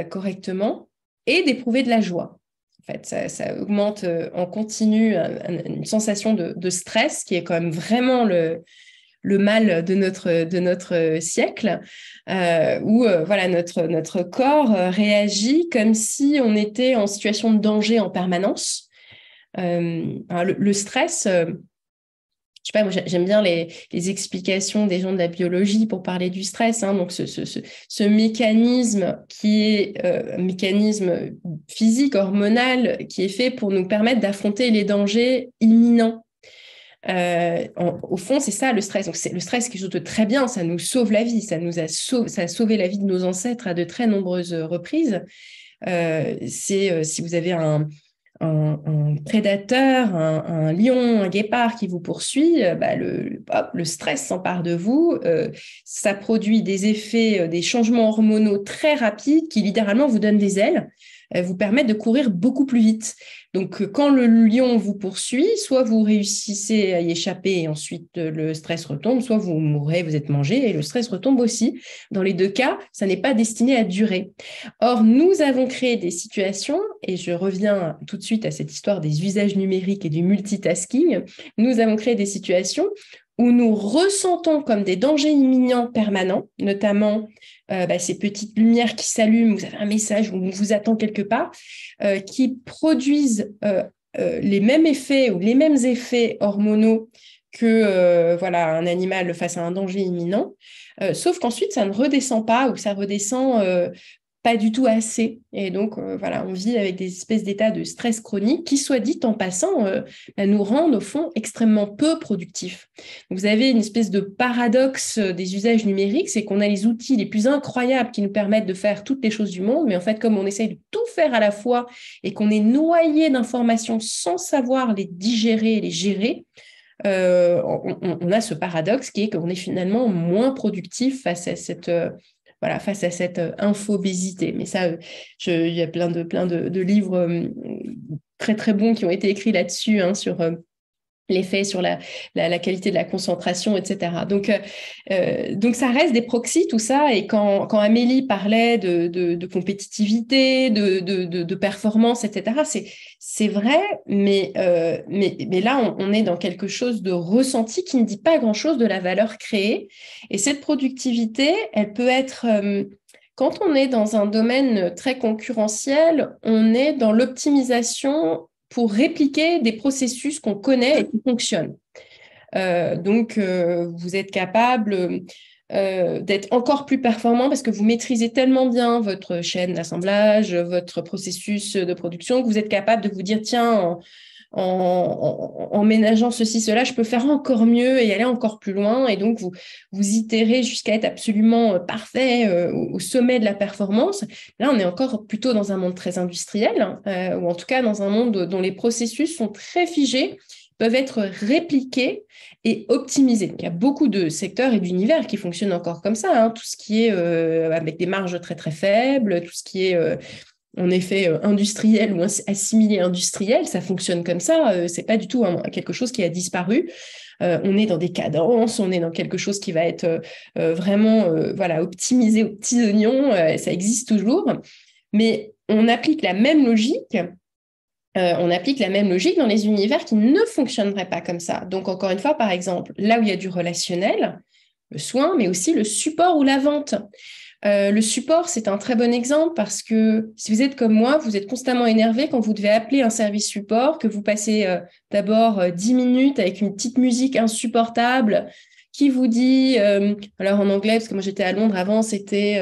S2: correctement, et d'éprouver de la joie. En fait, ça augmente en continu une sensation de stress qui est quand même vraiment le mal de notre siècle, où notre corps réagit comme si on était en situation de danger en permanence. Le stress... je sais pas, moi j'aime bien les explications des gens de la biologie pour parler du stress. Donc ce mécanisme qui est un mécanisme physique, hormonal, qui est fait pour nous permettre d'affronter les dangers imminents. Au fond, c'est ça le stress. Donc c'est le stress qui est quelque chose de très bien, ça nous sauve la vie, ça a sauvé la vie de nos ancêtres à de très nombreuses reprises. Si vous avez un prédateur, un lion, un guépard qui vous poursuit, le stress s'empare de vous. Ça produit des effets, des changements hormonaux très rapides qui littéralement vous donnent des ailes, vous permettent de courir beaucoup plus vite. Donc, quand le lion vous poursuit, soit vous réussissez à y échapper et ensuite le stress retombe, soit vous mourrez, vous êtes mangé et le stress retombe aussi. Dans les deux cas, ça n'est pas destiné à durer. Or, nous avons créé des situations, et je reviens tout de suite à cette histoire des usages numériques et du multitasking, nous avons créé des situations où nous ressentons comme des dangers imminents permanents, notamment ces petites lumières qui s'allument, vous avez un message où on vous attend quelque part, qui produisent les mêmes effets ou les mêmes effets hormonaux que un animal face à un danger imminent, sauf qu'ensuite ça ne redescend pas, ou ça redescend pas du tout assez. Et donc, on vit avec des espèces d'états de stress chronique qui, soit dit en passant, nous rendent au fond extrêmement peu productifs. Donc, vous avez une espèce de paradoxe des usages numériques, c'est qu'on a les outils les plus incroyables qui nous permettent de faire toutes les choses du monde, mais en fait, comme on essaye de tout faire à la fois et qu'on est noyé d'informations sans savoir les digérer et les gérer, on a ce paradoxe qui est qu'on est finalement moins productif face à cette infobésité. Mais ça, il y a plein de livres très, très bons qui ont été écrits là-dessus, sur l'effet sur la qualité de la concentration, etc. Donc, ça reste des proxys, tout ça. Et quand Amélie parlait de compétitivité, de performance, etc., c'est vrai, mais là, on est dans quelque chose de ressenti qui ne dit pas grand-chose de la valeur créée. Et cette productivité, elle peut être... quand on est dans un domaine très concurrentiel, on est dans l'optimisation pour répliquer des processus qu'on connaît et qui fonctionnent. Donc, vous êtes capable d'être encore plus performant parce que vous maîtrisez tellement bien votre chaîne d'assemblage, votre processus de production, que vous êtes capable de vous dire, tiens, en ménageant ceci, cela, je peux faire encore mieux et aller encore plus loin. Et donc, vous itérez jusqu'à être absolument parfait au sommet de la performance. Là, on est encore plutôt dans un monde très industriel, ou en tout cas dans un monde dont les processus sont très figés, peuvent être répliqués et optimisés. Il y a beaucoup de secteurs et d'univers qui fonctionnent encore comme ça, tout ce qui est avec des marges très, très faibles, tout ce qui est en effet industriel ou assimilé industriel, ça fonctionne comme ça, c'est pas du tout quelque chose qui a disparu. On est dans des cadences, on est dans quelque chose qui va être vraiment optimisé aux petits oignons, ça existe toujours, mais on applique la même logique. On applique la même logique dans les univers qui ne fonctionneraient pas comme ça. Donc, encore une fois, par exemple, là où il y a du relationnel, le soin, mais aussi le support ou la vente. Le support, c'est un très bon exemple parce que si vous êtes comme moi, vous êtes constamment énervé quand vous devez appeler un service support, que vous passez d'abord 10 minutes avec une petite musique insupportable qui vous dit, alors en anglais, parce que moi j'étais à Londres avant, c'était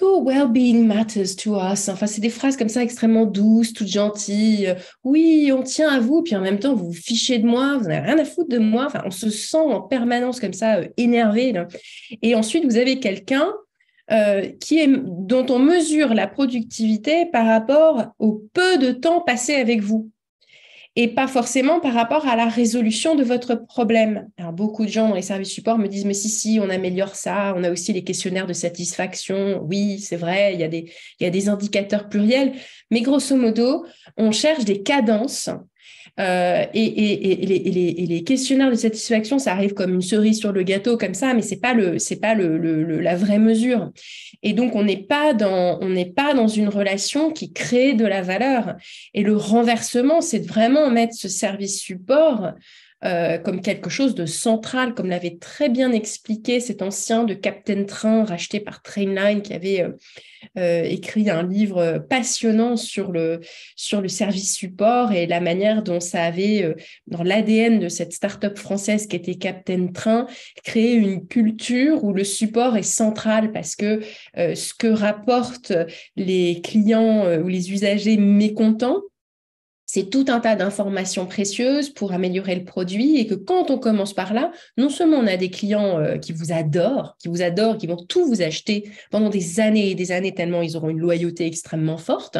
S2: Your well-being matters to us. Enfin, c'est des phrases comme ça extrêmement douces, toutes gentilles. Oui, on tient à vous, puis en même temps, vous vous fichez de moi, vous n'avez rien à foutre de moi. Enfin, on se sent en permanence comme ça, énervé, là. Et ensuite, vous avez quelqu'un dont on mesure la productivité par rapport au peu de temps passé avec vous. Et pas forcément par rapport à la résolution de votre problème. Alors, beaucoup de gens dans les services support me disent, mais si, on améliore ça, on a aussi les questionnaires de satisfaction. Oui, c'est vrai, il y a des indicateurs pluriels, mais grosso modo, on cherche des cadences. Et les questionnaires de satisfaction, ça arrive comme une cerise sur le gâteau, comme ça, mais c'est pas la vraie mesure. Et donc, on n'est pas dans une relation qui crée de la valeur. Et le renversement, c'est de vraiment mettre ce service support comme quelque chose de central, comme l'avait très bien expliqué cet ancien de Captain Train racheté par Trainline qui avait écrit un livre passionnant sur le service support et la manière dont ça avait, dans l'ADN de cette start-up française qui était Captain Train, créé une culture où le support est central parce que ce que rapportent les clients ou les usagers mécontents, c'est tout un tas d'informations précieuses pour améliorer le produit et que quand on commence par là, non seulement on a des clients qui vous adorent, qui vont tout vous acheter pendant des années et des années tellement ils auront une loyauté extrêmement forte,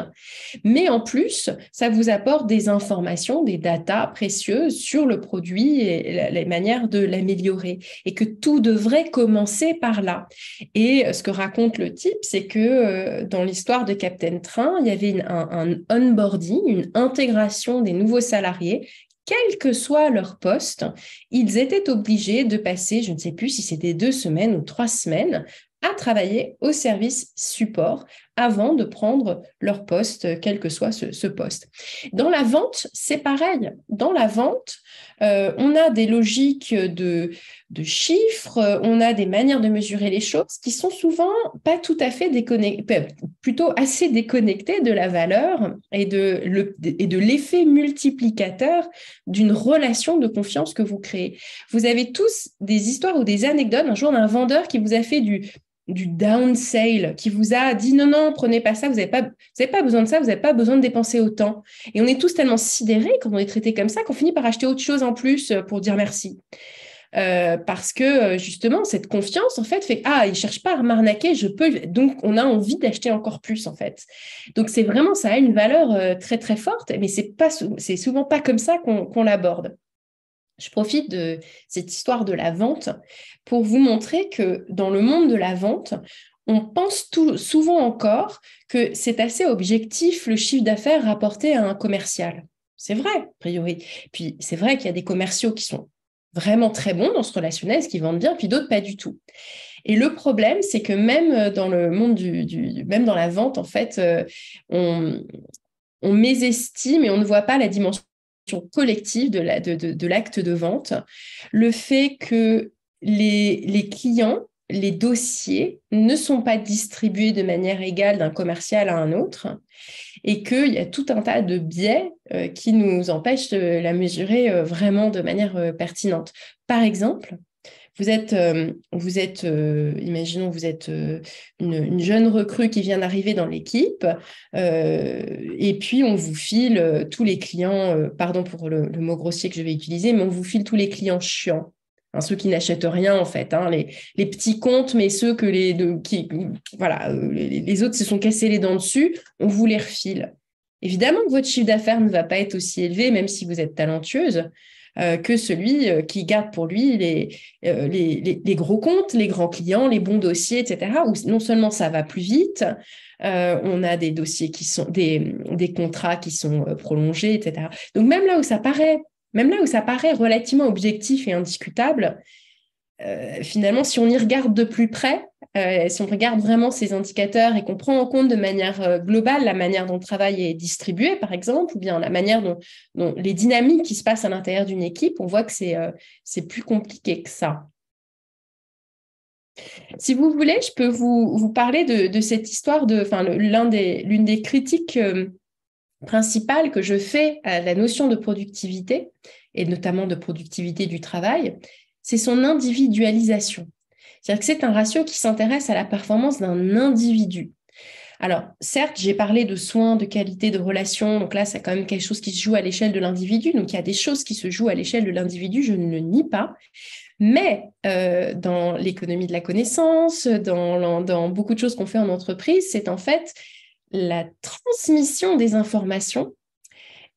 S2: mais en plus, ça vous apporte des informations, des datas précieuses sur le produit et les manières de l'améliorer et que tout devrait commencer par là. Et ce que raconte le type, c'est que dans l'histoire de Captain Train, il y avait un onboarding, une intégration des nouveaux salariés, quel que soit leur poste, ils étaient obligés de passer, je ne sais plus si c'était 2 semaines ou 3 semaines, à travailler au service support avant de prendre leur poste, quel que soit ce poste. Dans la vente, c'est pareil. Dans la vente, on a des logiques de chiffres, on a des manières de mesurer les choses qui sont souvent pas tout à fait déconnectées, plutôt assez déconnectées de la valeur et de l'effet multiplicateur d'une relation de confiance que vous créez. Vous avez tous des histoires ou des anecdotes un jour d'un vendeur qui vous a fait du down sale, qui vous a dit non, prenez pas ça, vous n'avez pas besoin de ça, vous n'avez pas besoin de dépenser autant. Et on est tous tellement sidérés quand on est traité comme ça qu'on finit par acheter autre chose en plus pour dire merci. Parce que justement, cette confiance, en fait, fait « Ah, il ne cherche pas à m'arnaquer, je peux… » Donc, on a envie d'acheter encore plus, en fait. Donc, c'est vraiment, ça a une valeur très, très forte, mais c'est souvent pas comme ça qu'on l'aborde. Je profite de cette histoire de la vente pour vous montrer que dans le monde de la vente, on pense souvent encore que c'est assez objectif le chiffre d'affaires rapporté à un commercial. C'est vrai, a priori. Puis c'est vrai qu'il y a des commerciaux qui sont vraiment très bons dans ce relationnel, ce qui vendent bien, puis d'autres pas du tout. Et le problème, c'est que même dans le monde même dans la vente, en fait, on mésestime et on ne voit pas la dimension collective de l'acte de vente, le fait que les clients, les dossiers ne sont pas distribués de manière égale d'un commercial à un autre et qu'il y a tout un tas de biais qui nous empêchent de la mesurer vraiment de manière pertinente. Par exemple, imaginons, vous êtes une jeune recrue qui vient d'arriver dans l'équipe et puis on vous file tous les clients, pardon pour le mot grossier que je vais utiliser, mais on vous file tous les clients chiants. Hein, ceux qui n'achètent rien en fait, hein, les petits comptes, mais ceux que les autres se sont cassés les dents dessus, on vous les refile. Évidemment que votre chiffre d'affaires ne va pas être aussi élevé, même si vous êtes talentueuse, que celui qui garde pour lui les gros comptes, les grands clients, les bons dossiers, etc., où non seulement ça va plus vite, on a des dossiers qui sont des contrats qui sont prolongés, etc. Donc même là où ça paraît relativement objectif et indiscutable, finalement, si on y regarde de plus près, si on regarde vraiment ces indicateurs et qu'on prend en compte de manière globale la manière dont le travail est distribué, par exemple, ou bien la manière dont les dynamiques qui se passent à l'intérieur d'une équipe, on voit que c'est plus compliqué que ça. Si vous voulez, je peux vous parler de cette histoire l'une des critiques principales que je fais à la notion de productivité, et notamment de productivité du travail, c'est son individualisation. C'est-à-dire que c'est un ratio qui s'intéresse à la performance d'un individu. Alors, certes, j'ai parlé de soins, de qualité, de relations, donc là, c'est quand même quelque chose qui se joue à l'échelle de l'individu, donc il y a des choses qui se jouent à l'échelle de l'individu, je ne le nie pas, mais dans l'économie de la connaissance, dans beaucoup de choses qu'on fait en entreprise, c'est en fait la transmission des informations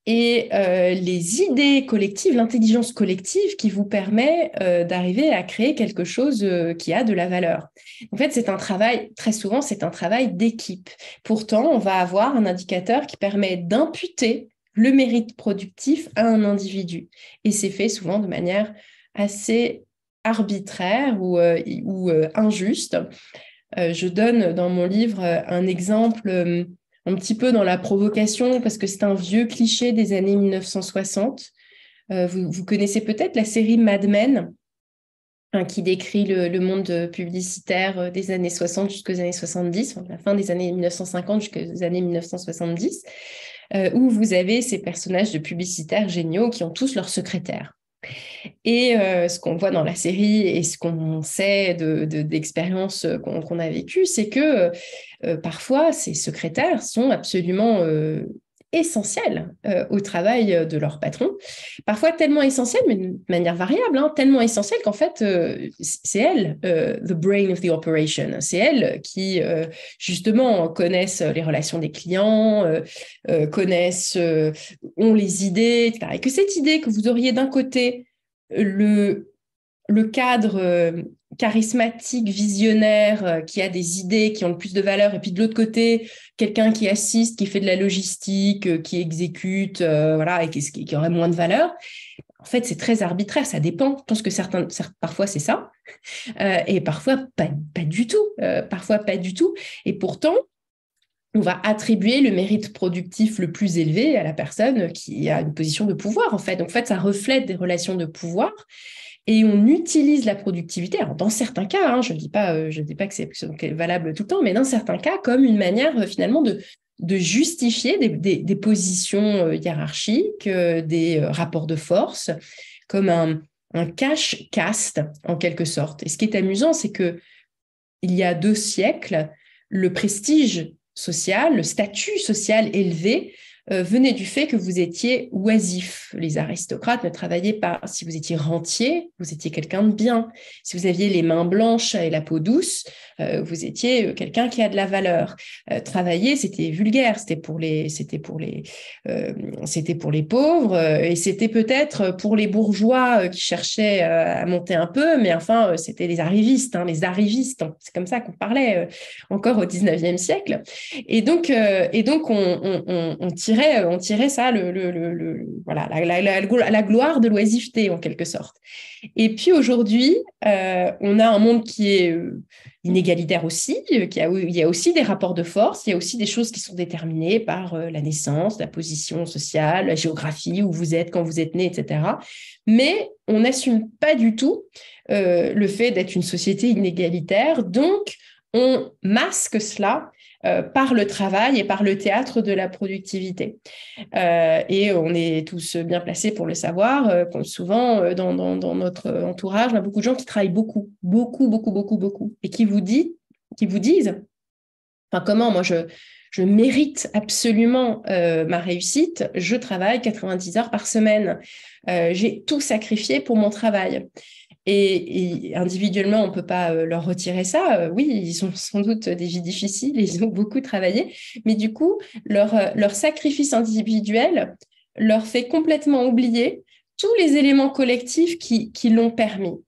S2: et les idées collectives, l'intelligence collective qui vous permet d'arriver à créer quelque chose qui a de la valeur. En fait, très souvent, c'est un travail d'équipe. Pourtant, on va avoir un indicateur qui permet d'imputer le mérite productif à un individu. Et c'est fait souvent de manière assez arbitraire ou injuste. Je donne dans mon livre un exemple un petit peu dans la provocation, parce que c'est un vieux cliché des années 1960. Vous connaissez peut-être la série Mad Men, qui décrit le monde publicitaire des années 60 jusqu'aux années 70, la fin des années 1950 jusqu'aux années 1970, où vous avez ces personnages de publicitaires géniaux qui ont tous leur secrétaire. Et ce qu'on voit dans la série et ce qu'on sait d'expériences qu'on a vécues, c'est que parfois, ces secrétaires sont absolument essentiels au travail de leur patron. Parfois tellement essentiels, mais de manière variable, tellement essentiels qu'en fait, c'est elles, the brain of the operation. C'est elles qui, justement, connaissent les relations des clients, ont les idées, etc. Et que cette idée que vous auriez d'un côté le cadre charismatique, visionnaire, qui a des idées qui ont le plus de valeur, et puis de l'autre côté, quelqu'un qui assiste, qui fait de la logistique, qui exécute, voilà, et qui aurait moins de valeur. En fait, c'est très arbitraire, ça dépend. Je pense que parfois c'est ça, et parfois pas du tout. Parfois pas du tout. Et pourtant, on va attribuer le mérite productif le plus élevé à la personne qui a une position de pouvoir, en fait. Donc, en fait, ça reflète des relations de pouvoir. Et on utilise la productivité, alors dans certains cas, je ne dis pas que c'est valable tout le temps, mais dans certains cas, comme une manière finalement de justifier des positions hiérarchiques, des rapports de force, comme un cash caste en quelque sorte. Et ce qui est amusant, c'est qu'il y a 2 siècles, le prestige social, le statut social élevé venait du fait que vous étiez oisif. Les aristocrates ne travaillaient pas. Si vous étiez rentier, vous étiez quelqu'un de bien. Si vous aviez les mains blanches et la peau douce, vous étiez quelqu'un qui a de la valeur. Travailler, c'était vulgaire, c'était pour les pauvres, et c'était peut-être pour les bourgeois qui cherchaient à monter un peu, mais enfin, c'était les arrivistes. C'est comme ça qu'on parlait encore au 19e siècle. Et donc on tirait ça, voilà, la gloire de l'oisiveté, en quelque sorte. Et puis aujourd'hui, on a un monde qui est inégalitaire aussi, il y a aussi des rapports de force, il y a aussi des choses qui sont déterminées par la naissance, la position sociale, la géographie, où vous êtes, quand vous êtes né, etc. Mais on n'assume pas du tout le fait d'être une société inégalitaire, donc on masque cela par le travail et par le théâtre de la productivité. Et on est tous bien placés pour le savoir. Souvent, dans notre entourage, on a beaucoup de gens qui travaillent beaucoup, et qui vous disent, enfin, comment moi je mérite absolument ma réussite, je travaille 90 heures par semaine, j'ai tout sacrifié pour mon travail. Et individuellement, on ne peut pas leur retirer ça. Oui, ils ont sans doute des vies difficiles, ils ont beaucoup travaillé, mais du coup, leur sacrifice individuel leur fait complètement oublier tous les éléments collectifs qui l'ont permis.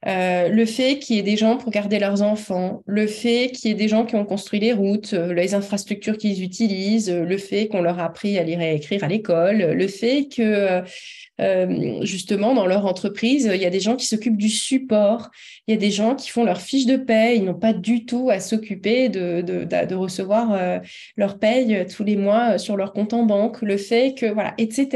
S2: Le fait qu'il y ait des gens pour garder leurs enfants, le fait qu'il y ait des gens qui ont construit les routes, les infrastructures qu'ils utilisent, le fait qu'on leur a appris à lire et à écrire à l'école, le fait que justement dans leur entreprise, il y a des gens qui s'occupent du support, il y a des gens qui font leur fiche de paye, ils n'ont pas du tout à s'occuper de recevoir leur paye tous les mois sur leur compte en banque, le fait que, voilà, etc.,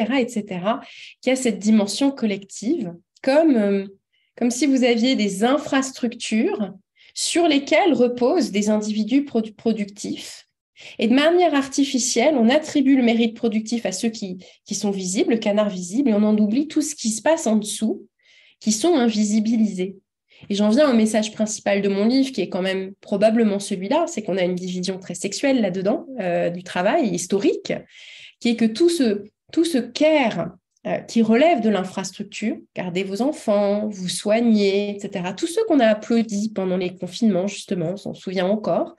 S2: qu'il y a cette dimension collective comme si vous aviez des infrastructures sur lesquelles reposent des individus productifs. Et de manière artificielle, on attribue le mérite productif à ceux qui sont visibles, le canard visible, et on en oublie tout ce qui se passe en dessous, qui sont invisibilisés. Et j'en viens au message principal de mon livre, qui est quand même probablement celui-là, c'est qu'on a une division très sexuelle là-dedans, du travail historique, qui est que tout ce care qui relève de l'infrastructure, gardez vos enfants, vous soignez, etc. Tous ceux qu'on a applaudis pendant les confinements, justement, on s'en souvient encore,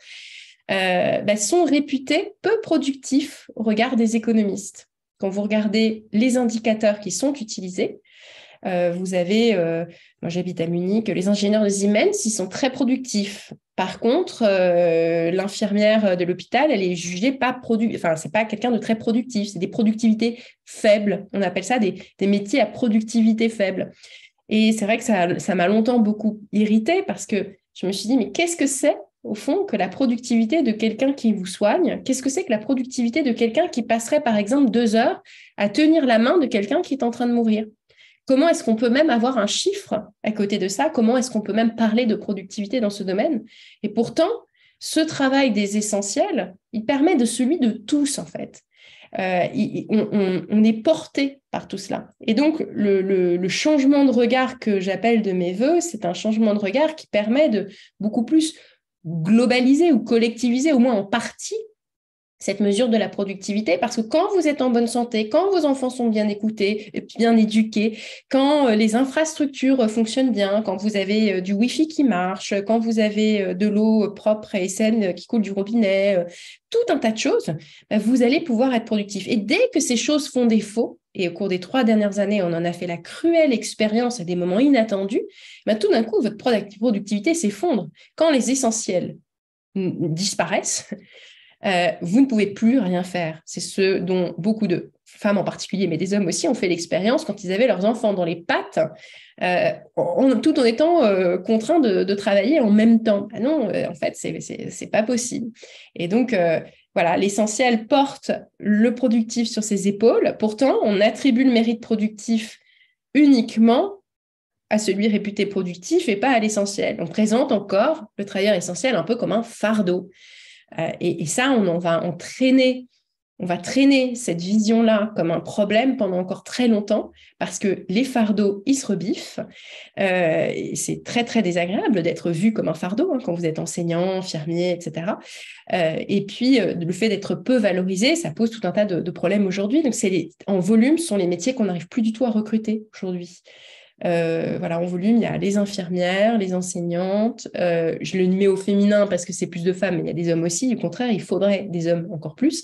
S2: sont réputés peu productifs au regard des économistes. Quand vous regardez les indicateurs qui sont utilisés, vous avez, moi j'habite à Munich, les ingénieurs de Siemens, ils sont très productifs. Par contre, l'infirmière de l'hôpital, elle est jugée pas c'est pas quelqu'un de très productif, c'est des productivités faibles. On appelle ça des métiers à productivité faible. Et c'est vrai que ça m'a longtemps beaucoup irritée parce que je me suis dit, mais qu'est-ce que c'est au fond que la productivité de quelqu'un qui vous soigne? Qu'est-ce que c'est que la productivité de quelqu'un qui passerait par exemple 2 heures à tenir la main de quelqu'un qui est en train de mourir? Comment est-ce qu'on peut même avoir un chiffre à côté de ça? Comment est-ce qu'on peut même parler de productivité dans ce domaine? Et pourtant, ce travail des essentiels, il permet de celui de tous, en fait. On est porté par tout cela. Et donc, le changement de regard que j'appelle de mes voeux, c'est un changement de regard qui permet de beaucoup plus globaliser ou collectiviser, au moins en partie, cette mesure de la productivité, parce que quand vous êtes en bonne santé, quand vos enfants sont bien écoutés, bien éduqués, quand les infrastructures fonctionnent bien, quand vous avez du Wi-Fi qui marche, quand vous avez de l'eau propre et saine qui coule du robinet, tout un tas de choses, vous allez pouvoir être productif. Et dès que ces choses font défaut, et au cours des 3 dernières années, on en a fait la cruelle expérience à des moments inattendus, tout d'un coup, votre productivité s'effondre. Quand les essentiels disparaissent, vous ne pouvez plus rien faire. C'est ce dont beaucoup de femmes en particulier, mais des hommes aussi, ont fait l'expérience quand ils avaient leurs enfants dans les pattes, tout en étant contraints de travailler en même temps. Ah non, en fait, c'est pas possible. Et donc, voilà, l'essentiel porte le productif sur ses épaules. Pourtant, on attribue le mérite productif uniquement à celui réputé productif et pas à l'essentiel. On présente encore le travailleur essentiel un peu comme un fardeau. Et ça, on va traîner cette vision-là comme un problème pendant encore très longtemps parce que les fardeaux, ils se rebiffent. C'est très, très désagréable d'être vu comme un fardeau quand vous êtes enseignant, infirmier, etc. Et puis, le fait d'être peu valorisé, ça pose tout un tas de problèmes aujourd'hui. Donc, en volume, ce sont les métiers qu'on n'arrive plus du tout à recruter aujourd'hui. Voilà, en volume, il y a les infirmières, les enseignantes. Je le mets au féminin parce que c'est plus de femmes, mais il y a des hommes aussi. Au contraire, il faudrait des hommes encore plus.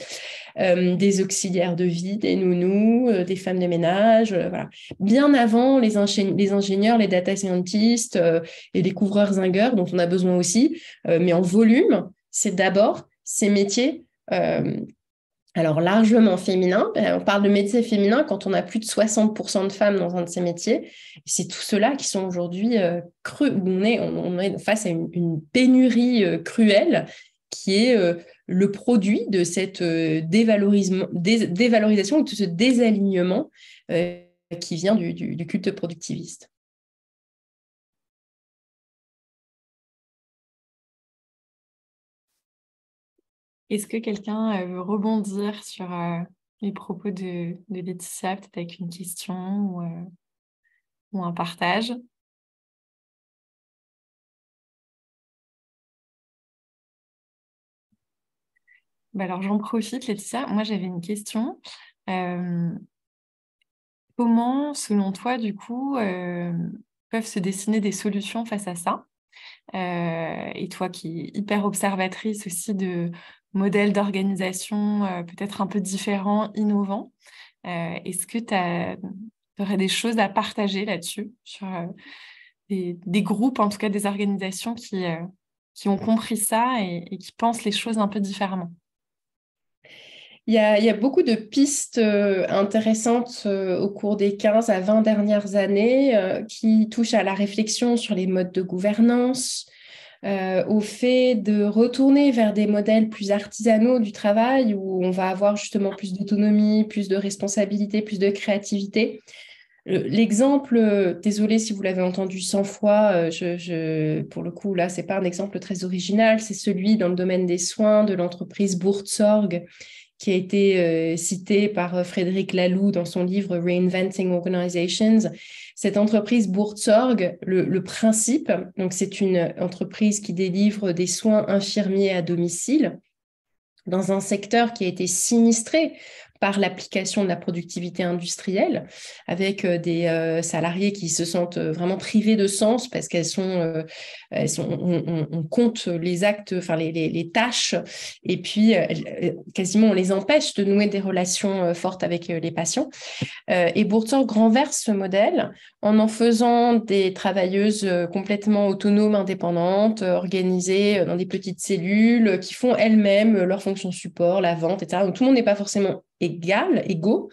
S2: Des auxiliaires de vie, des nounous, des femmes de ménage. Voilà. Bien avant les ingénieurs, les data scientists et les couvreurs zingueurs dont on a besoin aussi. Mais en volume, c'est d'abord ces métiers alors largement féminin. On parle de métiers féminins quand on a plus de 60% de femmes dans un de ces métiers. C'est tous ceux-là qui sont aujourd'hui crus. On est face à une pénurie cruelle qui est le produit de cette dévalorisation ou de ce désalignement qui vient du culte productiviste.
S1: Est-ce que quelqu'un veut rebondir sur les propos de Laetitia, peut-être avec une question ou un partage? Alors, j'en profite, Laetitia. Moi, j'avais une question. Comment, selon toi, du coup, peuvent se dessiner des solutions face à ça? Et toi qui es hyper observatrice aussi de modèles d'organisation peut-être un peu différents, innovants, est-ce que tu as Tu aurais des choses à partager là-dessus, sur des groupes, en tout cas des organisations qui ont compris ça et qui pensent les choses un peu différemment?
S2: Il y a beaucoup de pistes intéressantes au cours des 15 à 20 dernières années qui touchent à la réflexion sur les modes de gouvernance, au fait de retourner vers des modèles plus artisanaux du travail où on va avoir justement plus d'autonomie, plus de responsabilité, plus de créativité. L'exemple, désolé si vous l'avez entendu 100 fois, pour le coup, là, ce n'est pas un exemple très original, c'est celui dans le domaine des soins de l'entreprise Buurtzorg, qui a été cité par Frédéric Laloux dans son livre Reinventing Organizations. Cette entreprise Buurtzorg, le principe, donc c'est une entreprise qui délivre des soins infirmiers à domicile dans un secteur qui a été sinistré par l'application de la productivité industrielle, avec des salariés qui se sentent vraiment privés de sens parce on compte les actes, enfin les tâches, et puis quasiment on les empêche de nouer des relations fortes avec les patients. Et Buurtzorg renverse ce modèle en faisant des travailleuses complètement autonomes, indépendantes, organisées dans des petites cellules qui font elles-mêmes leurs fonctions support, la vente, etc. Donc tout le monde n'est pas forcément égaux.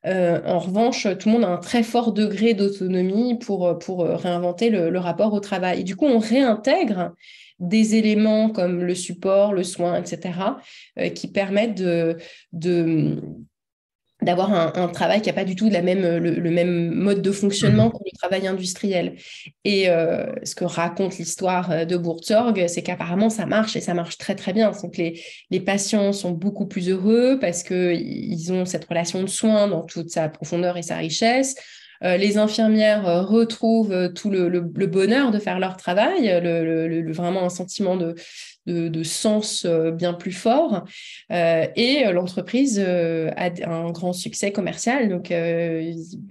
S2: En revanche, tout le monde a un très fort degré d'autonomie pour réinventer le rapport au travail. Et du coup, on réintègre des éléments comme le support, le soin, etc., qui permettent d'avoir un travail qui n'a pas du tout le même mode de fonctionnement que le travail industriel. Et ce que raconte l'histoire de Buurtzorg, c'est qu'apparemment, ça marche et ça marche très, très bien. Donc, les patients sont beaucoup plus heureux parce qu'ils ont cette relation de soins dans toute sa profondeur et sa richesse. Les infirmières retrouvent tout le bonheur de faire leur travail, vraiment un sentiment de sens bien plus fort. Et l'entreprise a un grand succès commercial, donc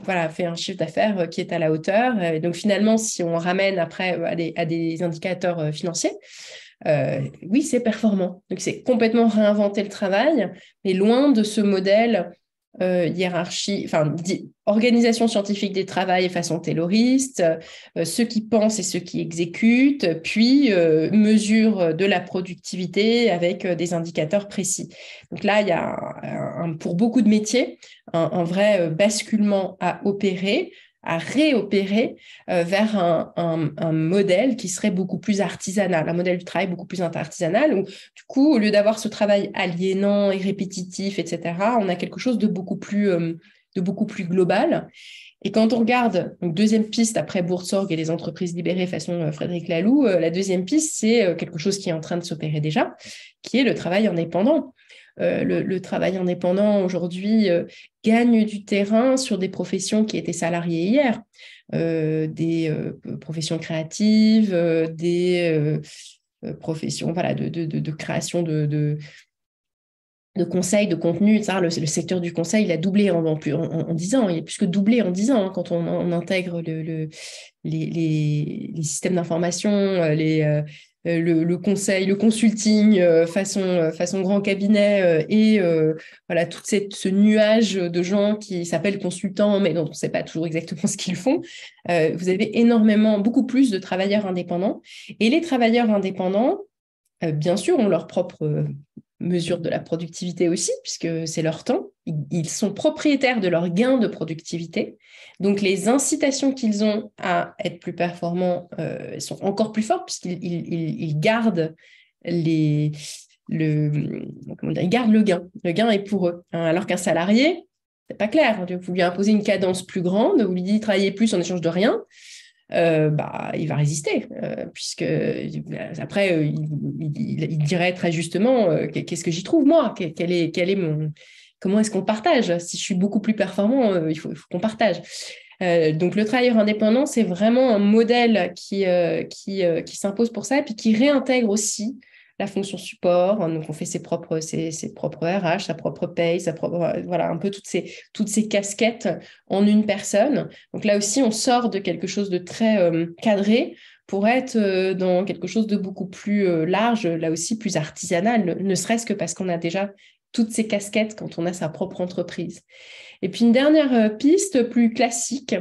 S2: voilà, fait un chiffre d'affaires qui est à la hauteur. Donc finalement, si on ramène après à des indicateurs financiers, oui, c'est performant. Donc c'est complètement réinventer le travail, mais loin de ce modèle hiérarchie, enfin, organisation scientifique des travails façon tayloriste, ceux qui pensent et ceux qui exécutent, puis mesure de la productivité avec des indicateurs précis. Donc là, il y a pour beaucoup de métiers un vrai basculement à opérer, à réopérer vers un modèle qui serait beaucoup plus artisanal, un modèle du travail beaucoup plus artisanal, où du coup, au lieu d'avoir ce travail aliénant et répétitif, etc., on a quelque chose de beaucoup plus global. Et quand on regarde, donc deuxième piste après Buurtzorg et les entreprises libérées façon Frédéric Laloux, la deuxième piste, c'est quelque chose qui est en train de s'opérer déjà, qui est le travail indépendant. Le travail indépendant aujourd'hui gagne du terrain sur des professions qui étaient salariées hier, des professions créatives, des professions voilà, de création de conseils, de contenu, etc. Le secteur du conseil, il a doublé en 10 ans. Il a plus que doublé en 10 ans hein, quand on intègre les systèmes d'information, le conseil, le consulting façon grand cabinet et voilà, tout ce nuage de gens qui s'appellent consultants, mais dont on ne sait pas toujours exactement ce qu'ils font. Vous avez beaucoup plus de travailleurs indépendants. Et les travailleurs indépendants, bien sûr, ont leur propre mesure de la productivité aussi, puisque c'est leur temps. Ils sont propriétaires de leurs gains de productivité. Donc, les incitations qu'ils ont à être plus performants sont encore plus fortes, puisqu'ils gardent ils gardent le gain. Le gain est pour eux. Alors qu'un salarié, c'est pas clair. Vous lui imposez une cadence plus grande, vous lui dites travailler plus en échange de rien. Il va résister, puisque après, il dirait très justement qu'est-ce que j'y trouve, moi comment est-ce qu'on partage? Si je suis beaucoup plus performant, il faut qu'on partage. Donc, le travailleur indépendant, c'est vraiment un modèle qui s'impose pour ça, et puis qui réintègre aussi la fonction support. Donc, on fait ses propres RH, sa propre paye, voilà, un peu toutes ces casquettes en une personne. Donc là aussi, on sort de quelque chose de très cadré pour être dans quelque chose de beaucoup plus large, là aussi plus artisanal, ne serait-ce que parce qu'on a déjà toutes ces casquettes quand on a sa propre entreprise. Et puis une dernière piste plus classique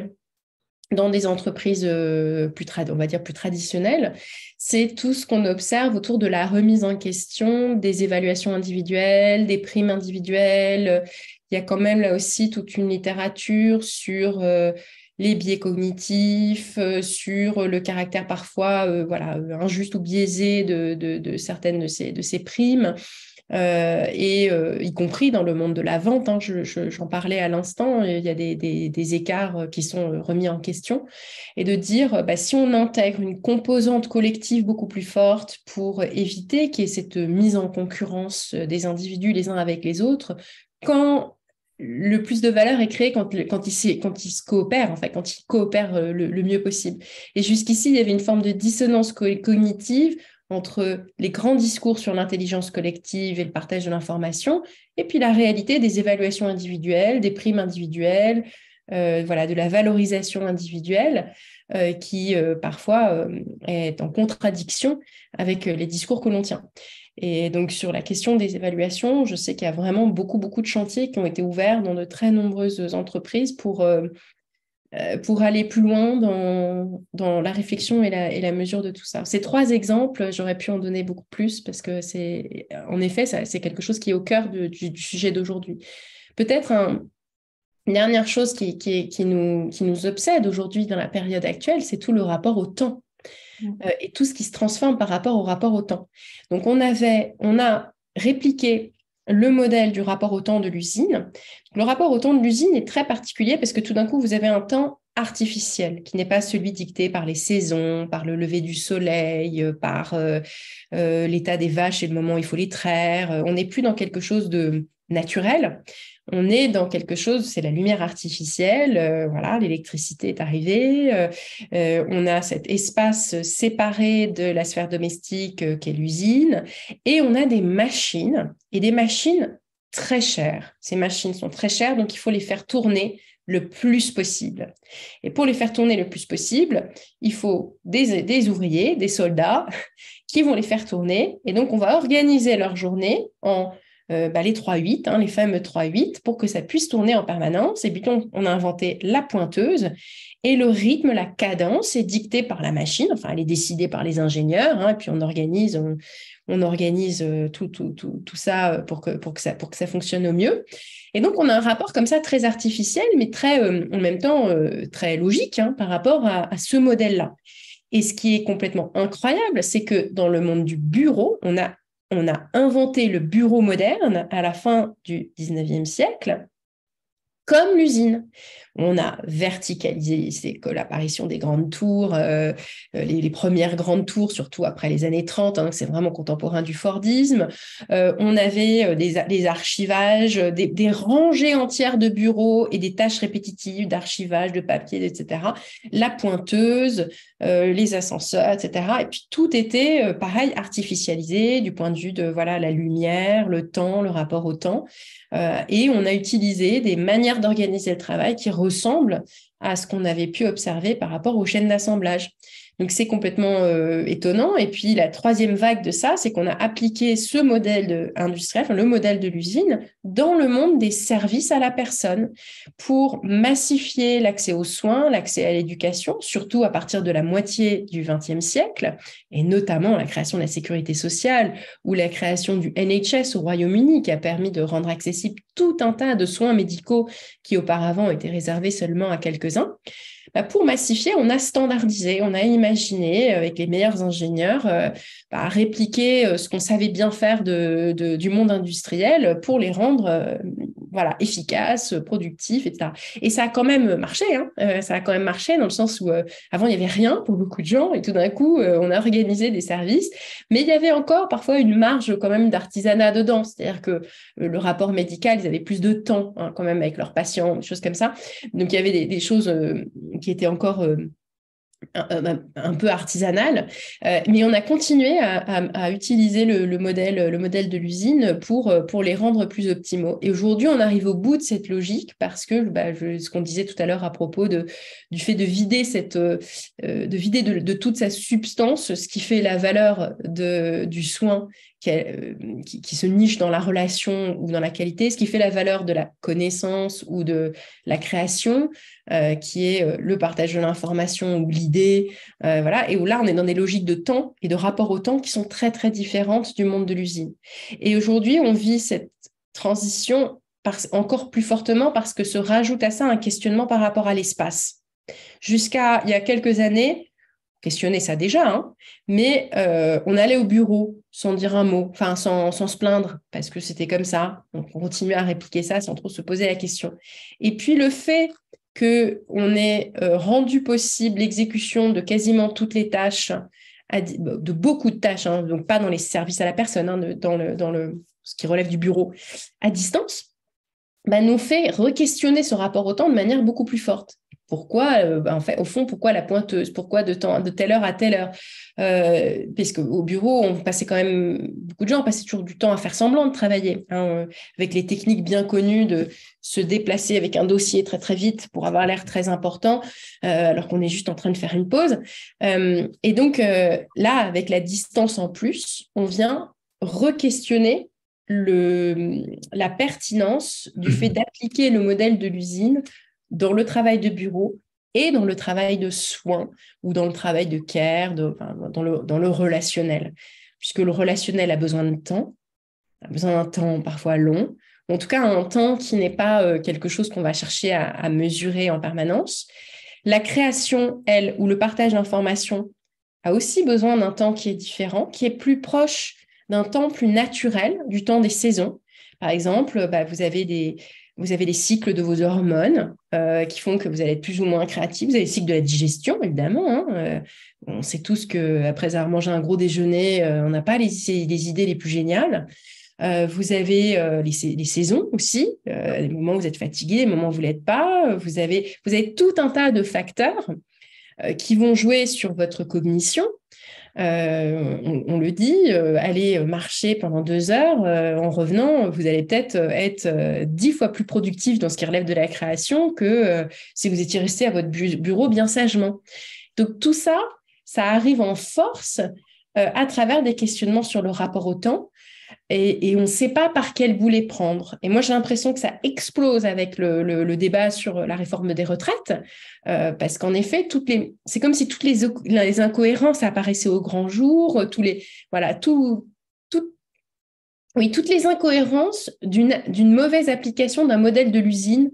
S2: dans des entreprises on va dire plus traditionnelles, c'est tout ce qu'on observe autour de la remise en question des évaluations individuelles, des primes individuelles. Il y a quand même là aussi toute une littérature sur les biais cognitifs, sur le caractère parfois injuste ou biaisé de certaines de ces primes. Y compris dans le monde de la vente, hein, j'en parlais à l'instant, il y a des écarts qui sont remis en question, et de dire si on intègre une composante collective beaucoup plus forte pour éviter qu'il y ait cette mise en concurrence des individus les uns avec les autres, quand le plus de valeur est créé quand ils se coopèrent, en fait, quand ils coopèrent le mieux possible. Et jusqu'ici, il y avait une forme de dissonance cognitive entre les grands discours sur l'intelligence collective et le partage de l'information, et puis la réalité des évaluations individuelles, des primes individuelles, de la valorisation individuelle, qui parfois est en contradiction avec les discours que l'on tient. Et donc, sur la question des évaluations, je sais qu'il y a vraiment beaucoup, beaucoup de chantiers qui ont été ouverts dans de très nombreuses entreprises pour aller plus loin dans la réflexion et la mesure de tout ça. Ces 3 exemples, j'aurais pu en donner beaucoup plus parce que c'est quelque chose qui est au cœur du sujet d'aujourd'hui. Peut-être une dernière chose qui nous obsède aujourd'hui dans la période actuelle, c'est tout le rapport au temps. Et tout ce qui se transforme par rapport au rapport au temps. Donc, on a répliqué le modèle du rapport au temps de l'usine. Le rapport au temps de l'usine est très particulier parce que tout d'un coup, vous avez un temps artificiel qui n'est pas celui dicté par les saisons, par le lever du soleil, par l'état des vaches et le moment où il faut les traire. On n'est plus dans quelque chose de naturel. On est dans quelque chose, c'est la lumière artificielle, l'électricité est arrivée, on a cet espace séparé de la sphère domestique qu'est l'usine, et on a des machines très chères. Ces machines sont très chères, donc il faut les faire tourner le plus possible. Et pour les faire tourner le plus possible, il faut des ouvriers, des soldats qui vont les faire tourner, et donc on va organiser leur journée en les 3-8, les fameux 3-8, pour que ça puisse tourner en permanence. Et puis on a inventé la pointeuse, et le rythme, la cadence est dictée par la machine, enfin elle est décidée par les ingénieurs, et puis on organise tout ça pour que ça fonctionne au mieux. Et donc on a un rapport comme ça très artificiel, mais très en même temps très logique par rapport à ce modèle-là. Et ce qui est complètement incroyable, c'est que dans le monde du bureau, on a inventé le bureau moderne à la fin du 19e siècle comme l'usine. On a verticalisé l'apparition des grandes tours, les premières grandes tours, surtout après les années 30, c'est vraiment contemporain du Fordisme. On avait des archivages, des rangées entières de bureaux et des tâches répétitives d'archivage, de papier, etc. La pointeuse, les ascenseurs, etc. Et puis tout était, pareil, artificialisé du point de vue de la lumière, le temps, le rapport au temps. Et on a utilisé des manières d'organiser le travail qui ressemblent à ce qu'on avait pu observer par rapport aux chaînes d'assemblage. Donc, c'est complètement étonnant. Et puis, la 3e vague de ça, c'est qu'on a appliqué ce modèle industriel, le modèle de l'usine, dans le monde des services à la personne pour massifier l'accès aux soins, l'accès à l'éducation, surtout à partir de la moitié du XXe siècle, et notamment la création de la sécurité sociale ou la création du NHS au Royaume-Uni qui a permis de rendre accessible tout un tas de soins médicaux qui auparavant étaient réservés seulement à quelques-uns. Pour massifier, on a standardisé, on a imaginé avec les meilleurs ingénieurs répliquer ce qu'on savait bien faire du monde industriel pour les rendre efficaces, productifs, etc. Et ça a quand même marché, ça a quand même marché dans le sens où avant il n'y avait rien pour beaucoup de gens et tout d'un coup on a organisé des services, mais il y avait encore parfois une marge quand même d'artisanat dedans, c'est-à-dire que le rapport médical, ils avaient plus de temps quand même avec leurs patients, des choses comme ça. Donc il y avait des choses qui étaient encore un peu artisanales, mais on a continué à utiliser le modèle de l'usine pour les rendre plus optimaux. Et aujourd'hui, on arrive au bout de cette logique parce que ce qu'on disait tout à l'heure à propos du fait de vider de toute sa substance, ce qui fait la valeur du soin qui se niche dans la relation ou dans la qualité, ce qui fait la valeur de la connaissance ou de la création, qui est le partage de l'information ou l'idée, voilà, et où là, on est dans des logiques de temps et de rapport au temps qui sont très, très différentes du monde de l'usine. Et aujourd'hui, on vit cette transition encore plus fortement parce que se rajoute à ça un questionnement par rapport à l'espace. Jusqu'à il y a quelques années, questionner ça déjà, hein, mais on allait au bureau sans dire un mot, enfin sans se plaindre, parce que c'était comme ça. Donc, on continuait à répliquer ça sans trop se poser la question. Et puis, le fait qu'on ait rendu possible l'exécution de quasiment toutes les tâches, de beaucoup de tâches, hein, donc pas dans les services à la personne, hein, dans ce qui relève du bureau, à distance, nous fait re-questionner ce rapport au temps de manière beaucoup plus forte. Pourquoi, en fait, au fond, pourquoi la pointeuse? Pourquoi de telle heure à telle heure? Puisque au bureau, beaucoup de gens passaient toujours du temps à faire semblant de travailler, hein, avec les techniques bien connues de se déplacer avec un dossier très, très vite pour avoir l'air très important, alors qu'on est juste en train de faire une pause. Et donc, là, avec la distance en plus, on vient re-questionner la pertinence du fait d'appliquer le modèle de l'usine dans le travail de bureau et dans le travail de soins ou dans le travail de care, dans le relationnel. Puisque le relationnel a besoin de temps, a besoin d'un temps parfois long, en tout cas un temps qui n'est pas quelque chose qu'on va chercher à mesurer en permanence. La création, elle, ou le partage d'informations a aussi besoin d'un temps qui est différent, qui est plus proche d'un temps plus naturel, du temps des saisons. Par exemple, vous avez les cycles de vos hormones qui font que vous allez être plus ou moins créatif. Vous avez les cycles de la digestion, évidemment. Hein. On sait tous qu'après avoir mangé un gros déjeuner, on n'a pas les idées les plus géniales. Vous avez les saisons aussi, les moments où vous êtes fatigué, les moments où vous ne l'êtes pas. Vous avez tout un tas de facteurs qui vont jouer sur votre cognition. On le dit, aller marcher pendant 2 heures, en revenant, vous allez peut-être être 10 fois plus productif dans ce qui relève de la création que si vous étiez resté à votre bureau bien sagement. Donc tout ça, ça arrive en force à travers des questionnements sur le rapport au temps. Et on ne sait pas par quel bout les prendre. Et moi, j'ai l'impression que ça explose avec le débat sur la réforme des retraites, parce qu'en effet, c'est comme si toutes les incohérences apparaissaient au grand jour, toutes les incohérences d'une mauvaise application d'un modèle de l'usine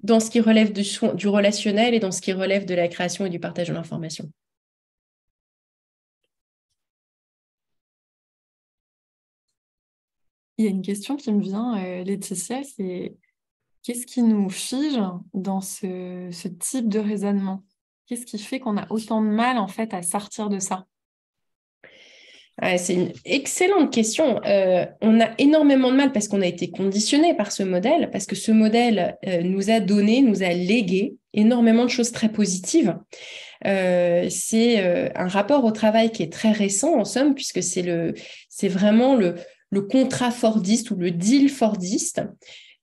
S2: dans ce qui relève du relationnel et dans ce qui relève de la création et du partage de l'information.
S1: Il y a une question qui me vient, Laetitia, c'est qu'est-ce qui nous fige dans ce type de raisonnement? Qu'est-ce qui fait qu'on a autant de mal en fait à sortir de ça?
S2: C'est une excellente question. On a énormément de mal parce qu'on a été conditionné par ce modèle, parce que ce modèle nous a légué énormément de choses très positives. C'est un rapport au travail qui est très récent, en somme, puisque c'est vraiment le contrat fordiste ou le deal fordiste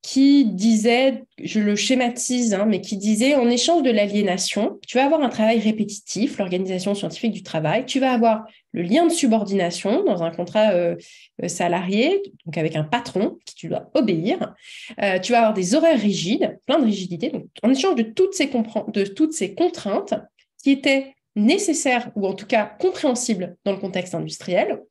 S2: qui disait, je le schématise, hein, mais qui disait, en échange de l'aliénation, tu vas avoir un travail répétitif, l'organisation scientifique du travail, tu vas avoir le lien de subordination dans un contrat salarié, donc avec un patron qui tu dois obéir, tu vas avoir des horaires rigides, plein de rigidités, donc en échange de toutes ces contraintes qui étaient nécessaires ou en tout cas compréhensibles dans le contexte industriel,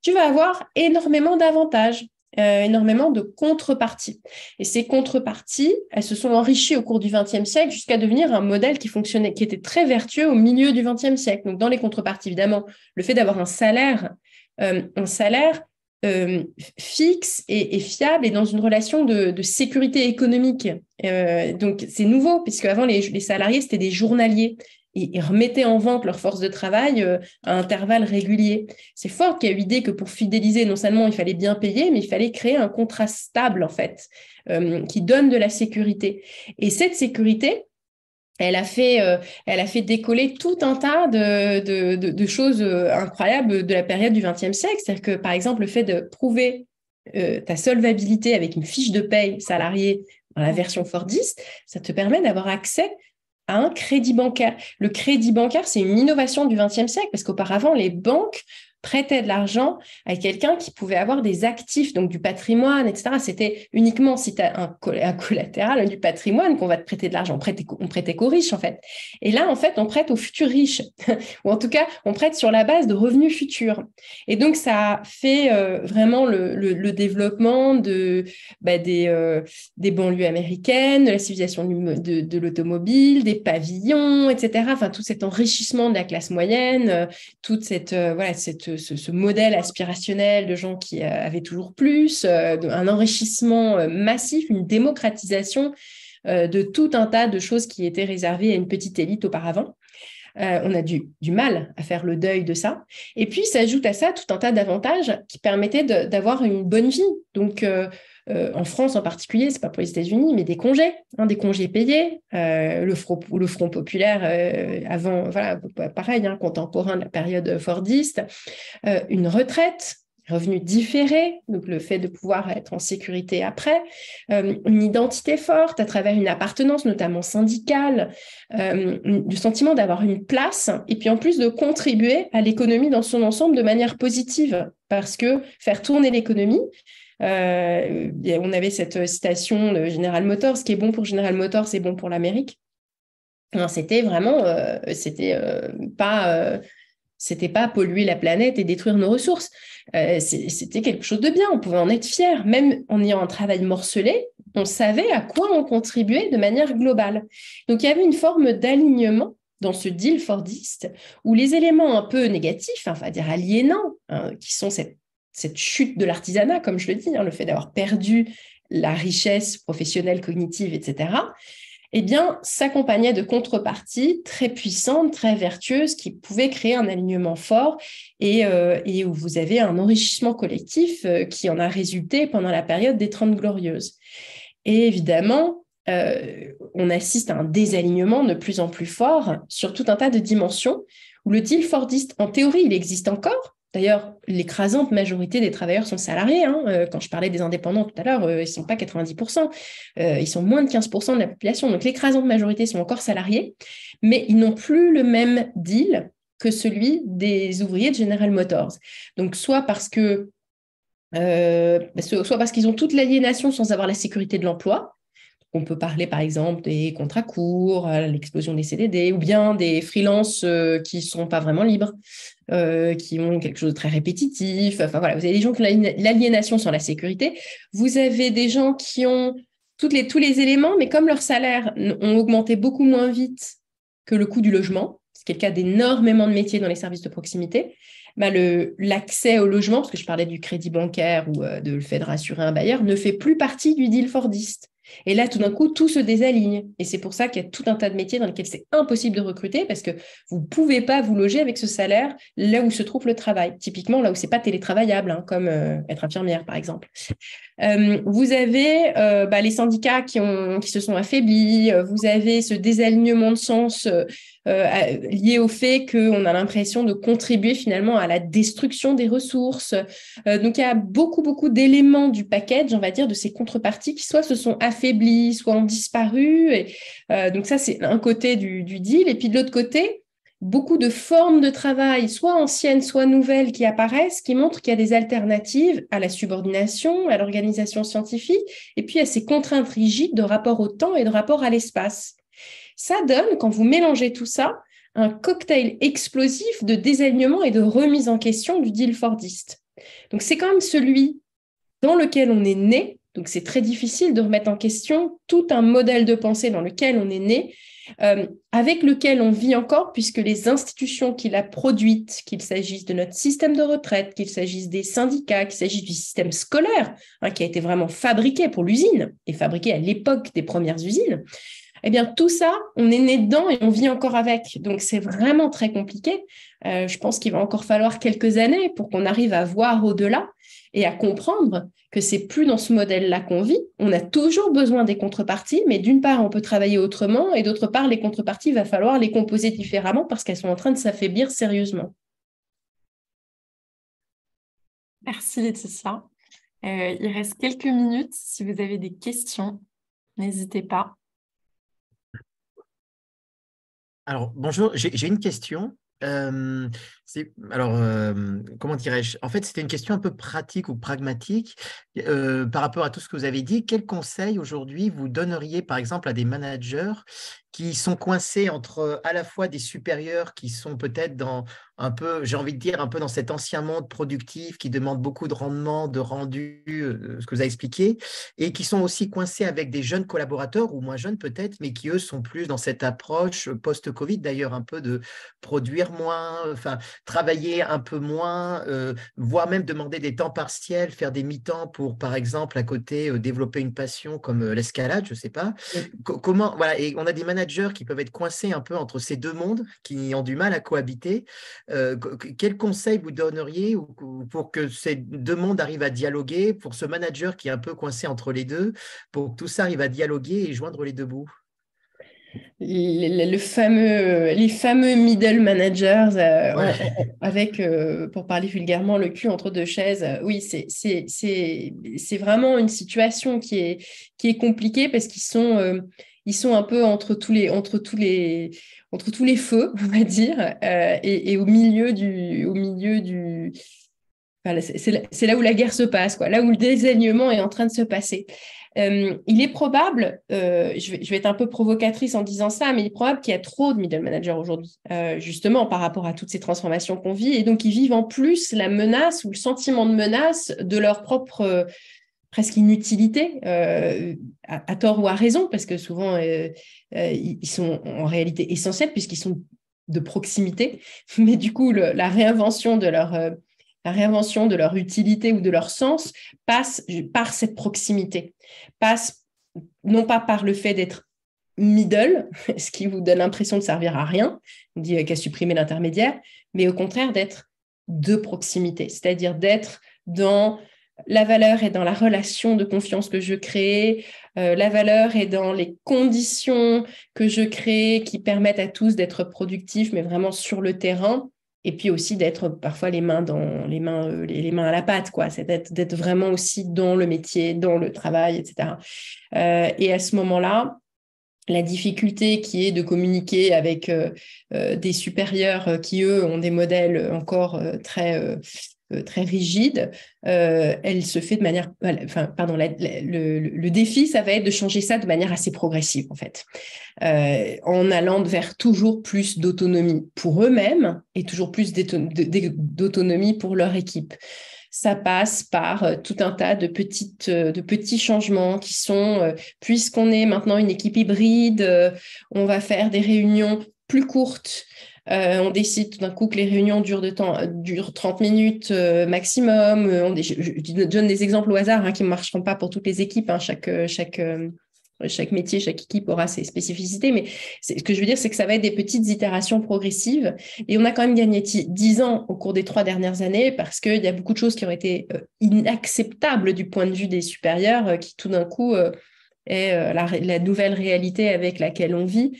S2: tu vas avoir énormément d'avantages, énormément de contreparties. Et ces contreparties, elles se sont enrichies au cours du XXe siècle jusqu'à devenir un modèle qui fonctionnait, qui était très vertueux au milieu du XXe siècle. Donc, dans les contreparties, évidemment, le fait d'avoir un salaire fixe et fiable et dans une relation de sécurité économique. Donc, c'est nouveau, puisque avant, les salariés, c'était des journaliers. Ils remettaient en vente leur force de travail à intervalles réguliers. C'est Ford qui a eu l'idée que pour fidéliser, non seulement il fallait bien payer, mais il fallait créer un contrat stable, en fait, qui donne de la sécurité. Et cette sécurité, elle a fait décoller tout un tas de choses incroyables de la période du XXe siècle. C'est-à-dire que, par exemple, le fait de prouver ta solvabilité avec une fiche de paye salariée dans la version Fordiste, ça te permet d'avoir accès à un crédit bancaire. Le crédit bancaire, c'est une innovation du XXe siècle parce qu'auparavant, les banques prêtait de l'argent à quelqu'un qui pouvait avoir des actifs, donc du patrimoine, etc. C'était uniquement si tu as un collatéral, du patrimoine qu'on va te prêter de l'argent. On prêtait qu'aux riches, en fait. Et là, en fait, on prête aux futurs riches, ou en tout cas, on prête sur la base de revenus futurs. Et donc, ça fait vraiment le développement des banlieues américaines, de la civilisation de l'automobile, des pavillons, etc. Enfin, tout cet enrichissement de la classe moyenne, toute ce modèle aspirationnel de gens qui avaient toujours plus, un enrichissement massif, une démocratisation de tout un tas de choses qui étaient réservées à une petite élite auparavant. On a du mal à faire le deuil de ça. Et puis, s'ajoute à ça tout un tas d'avantages qui permettaient d'avoir une bonne vie. Donc, en France en particulier, c'est pas pour les États-Unis, mais des congés payés, le Front populaire avant, voilà, pareil, contemporain de la période fordiste, une retraite, revenus différés, donc le fait de pouvoir être en sécurité après, une identité forte à travers une appartenance, notamment syndicale, le sentiment d'avoir une place, et puis en plus de contribuer à l'économie dans son ensemble de manière positive, parce que faire tourner l'économie, on avait cette citation de General Motors, ce qui est bon pour General Motors, c'est bon pour l'Amérique. C'était vraiment, c'était pas polluer la planète et détruire nos ressources. C'était quelque chose de bien, on pouvait en être fier. Même en ayant un travail morcelé, on savait à quoi on contribuait de manière globale. Donc, il y avait une forme d'alignement dans ce deal fordiste où les éléments un peu négatifs, enfin, dire aliénants, qui sont cette chute de l'artisanat, comme je le dis, le fait d'avoir perdu la richesse professionnelle, cognitive, etc., eh bien, s'accompagnait de contreparties très puissantes, très vertueuses, qui pouvaient créer un alignement fort et où vous avez un enrichissement collectif qui en a résulté pendant la période des 30 Glorieuses. Et évidemment, on assiste à un désalignement de plus en plus fort sur tout un tas de dimensions où le deal fordiste, en théorie, il existe encore. D'ailleurs, l'écrasante majorité des travailleurs sont salariés. Quand je parlais des indépendants tout à l'heure, ils ne sont pas 90%, ils sont moins de 15% de la population. Donc, l'écrasante majorité sont encore salariés, mais ils n'ont plus le même deal que celui des ouvriers de General Motors. Donc, soit parce qu'ils ont toute l'aliénation sans avoir la sécurité de l'emploi. On peut parler, par exemple, des contrats courts, l'explosion des CDD, ou bien des freelances qui ne sont pas vraiment libres, qui ont quelque chose de très répétitif. Enfin, voilà, vous avez des gens qui ont l'aliénation sans la sécurité. Vous avez des gens qui ont tous les éléments, mais comme leurs salaires ont augmenté beaucoup moins vite que le coût du logement, ce qui est le cas d'énormément de métiers dans les services de proximité, l'accès au logement, parce que je parlais du crédit bancaire ou de le fait de rassurer un bailleur, ne fait plus partie du deal fordiste. Et là, tout d'un coup, tout se désaligne. Et c'est pour ça qu'il y a tout un tas de métiers dans lesquels c'est impossible de recruter parce que vous ne pouvez pas vous loger avec ce salaire là où se trouve le travail. Typiquement, là où ce n'est pas télétravaillable, comme être infirmière, par exemple. Vous avez les syndicats qui se sont affaiblis. Vous avez ce désalignement de sens lié au fait qu'on a l'impression de contribuer finalement à la destruction des ressources. Donc, il y a beaucoup, beaucoup d'éléments du package, on va dire, de ces contreparties qui soit se sont affaiblis, soit ont disparu. Et, donc, ça, c'est un côté du deal. Et puis, de l'autre côté, beaucoup de formes de travail, soit anciennes, soit nouvelles, qui apparaissent, qui montrent qu'il y a des alternatives à la subordination, à l'organisation scientifique, et puis à ces contraintes rigides de rapport au temps et de rapport à l'espace. Ça donne, quand vous mélangez tout ça, un cocktail explosif de désalignement et de remise en question du deal fordiste. Donc, c'est quand même celui dans lequel on est né. Donc, c'est très difficile de remettre en question tout un modèle de pensée dans lequel on est né, avec lequel on vit encore, puisque les institutions qu'il a produites, qu'il s'agisse de notre système de retraite, qu'il s'agisse des syndicats, qu'il s'agisse du système scolaire, qui a été vraiment fabriqué pour l'usine et fabriqué à l'époque des premières usines, eh bien, tout ça, on est né dedans et on vit encore avec. Donc, c'est vraiment très compliqué. Je pense qu'il va encore falloir quelques années pour qu'on arrive à voir au-delà et à comprendre que c'est plus dans ce modèle-là qu'on vit. On a toujours besoin des contreparties, mais d'une part, on peut travailler autrement et d'autre part, les contreparties, il va falloir les composer différemment parce qu'elles sont en train de s'affaiblir sérieusement.
S1: Merci Laetitia. Il reste quelques minutes. Si vous avez des questions, n'hésitez pas.
S5: Alors, bonjour, j'ai une question. Alors, comment dirais-je? En fait, c'était une question un peu pratique ou pragmatique par rapport à tout ce que vous avez dit. Quel conseil aujourd'hui vous donneriez, par exemple, à des managers qui sont coincés entre à la fois des supérieurs qui sont peut-être dans un peu, j'ai envie de dire, un peu dans cet ancien monde productif qui demande beaucoup de rendement, de rendu, ce que vous avez expliqué, et qui sont aussi coincés avec des jeunes collaborateurs ou moins jeunes peut-être, mais qui eux sont plus dans cette approche post-Covid d'ailleurs, un peu de produire moins, enfin travailler un peu moins, voire même demander des temps partiels, faire des mi-temps pour, par exemple, à côté, développer une passion comme l'escalade, je ne sais pas. Comment, voilà, et on a des managers qui peuvent être coincés un peu entre ces deux mondes, qui ont du mal à cohabiter. Quel conseil vous donneriez pour que ces deux mondes arrivent à dialoguer, pour ce manager qui est un peu coincé entre les deux, pour que tout ça arrive à dialoguer et joindre les deux bouts?
S2: Les fameux middle managers
S5: Ouais.
S2: avec, pour parler vulgairement, le cul entre deux chaises. Oui, c'est vraiment une situation qui est compliquée parce ils sont un peu entre tous les feux, on va dire, et Enfin, c'est là où la guerre se passe, quoi, là où le désalignement est en train de se passer. Il est probable, je vais être un peu provocatrice en disant ça, mais il est probable qu'il y a trop de middle managers aujourd'hui, justement par rapport à toutes ces transformations qu'on vit, et donc ils vivent en plus la menace ou le sentiment de menace de leur propre presque inutilité, à tort ou à raison, parce que souvent ils sont en réalité essentiels puisqu'ils sont de proximité, mais du coup la réinvention de leur utilité ou de leur sens passe par cette proximité, passe non pas par le fait d'être middle, ce qui vous donne l'impression de servir à rien, on dit qu'à supprimer l'intermédiaire, mais au contraire d'être de proximité, c'est-à-dire d'être dans la valeur est dans la relation de confiance que je crée, la valeur est dans les conditions que je crée qui permettent à tous d'être productifs, mais vraiment sur le terrain. Et puis aussi d'être parfois les mains à la pâte, quoi. C'est d'être vraiment aussi dans le métier, dans le travail, etc. Et à ce moment-là, la difficulté qui est de communiquer avec des supérieurs qui, eux, ont des modèles encore très rigides, elle se fait de manière... Enfin, pardon, le défi, ça va être de changer ça de manière assez progressive, en fait, en allant vers toujours plus d'autonomie pour eux-mêmes et toujours plus d'autonomie pour leur équipe. Ça passe par tout un tas de petits changements qui sont, puisqu'on est maintenant une équipe hybride, on va faire des réunions plus courtes. On décide tout d'un coup que les réunions durent 30 minutes maximum. Je donne des exemples au hasard qui ne marcheront pas pour toutes les équipes. Chaque métier, chaque équipe aura ses spécificités, mais ce que je veux dire, c'est que ça va être des petites itérations progressives. Et on a quand même gagné 10 ans au cours des 3 dernières années parce qu'il y a beaucoup de choses qui ont été inacceptables du point de vue des supérieurs qui tout d'un coup est la nouvelle réalité avec laquelle on vit.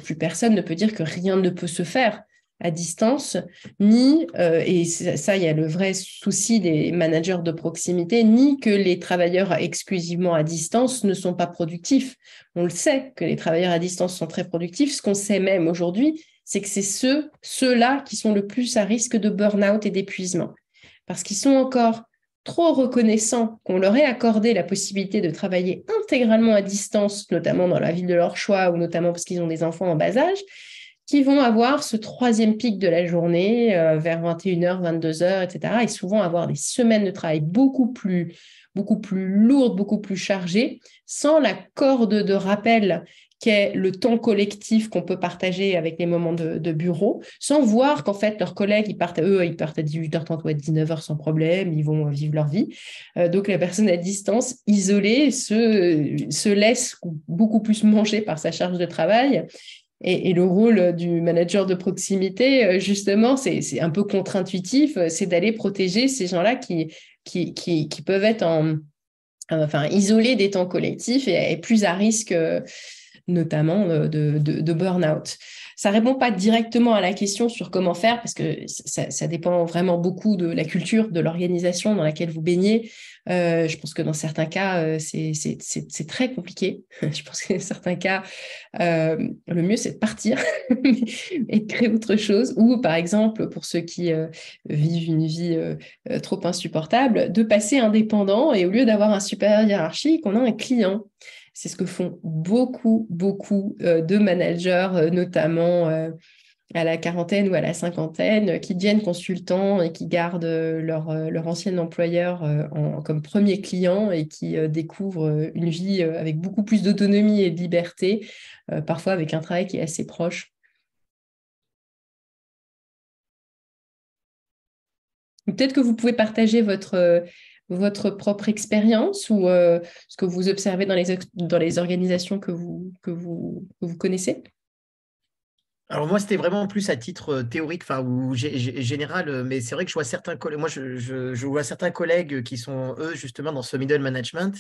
S2: Plus personne ne peut dire que rien ne peut se faire à distance, et ça, il y a le vrai souci des managers de proximité, ni que les travailleurs exclusivement à distance ne sont pas productifs. On le sait que les travailleurs à distance sont très productifs. Ce qu'on sait même aujourd'hui, c'est que c'est ceux-là qui sont le plus à risque de burn-out et d'épuisement, parce qu'ils sont encore trop reconnaissants qu'on leur ait accordé la possibilité de travailler intégralement à distance, notamment dans la ville de leur choix ou notamment parce qu'ils ont des enfants en bas âge, qui vont avoir ce troisième pic de la journée vers 21h, 22h, etc. Et souvent avoir des semaines de travail beaucoup plus lourdes, beaucoup plus chargées, sans la corde de rappel qu'est le temps collectif qu'on peut partager avec les moments de bureau, sans voir qu'en fait, leurs collègues, ils partent à 18h30 ou à 19h sans problème, ils vont vivre leur vie. Donc, la personne à distance, isolée, se laisse beaucoup plus manger par sa charge de travail. Et le rôle du manager de proximité, justement, c'est un peu contre-intuitif, c'est d'aller protéger ces gens-là qui peuvent être isolés des temps collectifs et plus à risque, notamment de burn-out. ça répond pas directement à la question sur comment faire, parce que ça dépend vraiment beaucoup de la culture, de l'organisation dans laquelle vous baignez. Je pense que dans certains cas, c'est très compliqué. Je pense que dans certains cas, le mieux, c'est de partir et de créer autre chose. Ou, par exemple, pour ceux qui vivent une vie trop insupportable, de passer indépendant et au lieu d'avoir un supérieur hiérarchique, on a un client. C'est ce que font beaucoup de managers, notamment à la quarantaine ou à la cinquantaine, qui deviennent consultants et qui gardent leur ancien employeur comme premier client et qui découvrent une vie avec beaucoup plus d'autonomie et de liberté, parfois avec un travail qui est assez proche. Peut-être que vous pouvez partager votre propre expérience ou ce que vous observez dans les organisations que vous connaissez.
S5: Alors moi, c'était vraiment plus à titre théorique, enfin ou général, mais c'est vrai que je vois certains collègues, moi je vois certains collègues qui sont eux justement dans ce middle management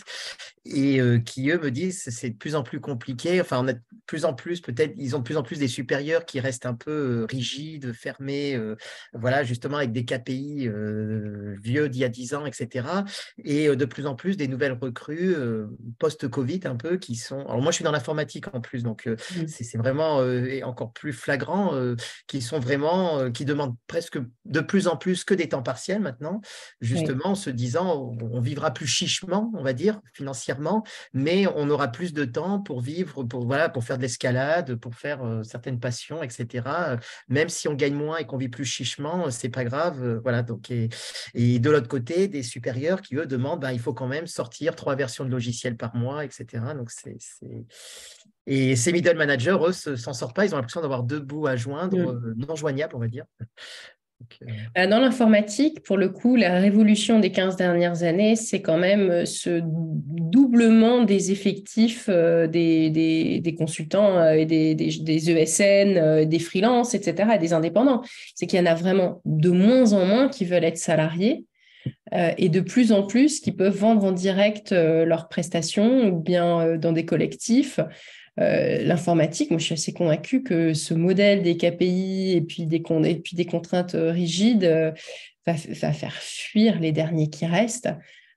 S5: et qui eux me disent c'est de plus en plus compliqué. Enfin, on a de plus en plus peut-être, ils ont de plus en plus des supérieurs qui restent un peu rigides, fermés, voilà justement avec des KPI vieux d'il y a 10 ans, etc. Et de plus en plus des nouvelles recrues post-Covid un peu qui sont. Alors moi, je suis dans l'informatique en plus, donc c'est vraiment et encore plus flagrants qui sont vraiment, qui demandent presque de plus en plus que des temps partiels maintenant, justement en se disant on vivra plus chichement, on va dire, financièrement, mais on aura plus de temps pour vivre, pour faire de l'escalade, pour faire certaines passions, etc. Même si on gagne moins et qu'on vit plus chichement, c'est pas grave. Voilà, donc, et de l'autre côté, des supérieurs qui, eux, demandent il faut quand même sortir 3 versions de logiciels par mois, etc. Donc, Et ces middle managers, eux, s'en sortent pas. Ils ont l'impression d'avoir 2 bouts à joindre, non joignables, on va dire. Donc,
S2: dans l'informatique, pour le coup, la révolution des 15 dernières années, c'est quand même ce doublement des effectifs des consultants et des ESN, des freelances, etc., et des indépendants. C'est qu'il y en a vraiment de moins en moins qui veulent être salariés et de plus en plus qui peuvent vendre en direct leurs prestations ou bien dans des collectifs. L'informatique, moi je suis assez convaincue que ce modèle des KPI et puis des contraintes rigides va faire fuir les derniers qui restent.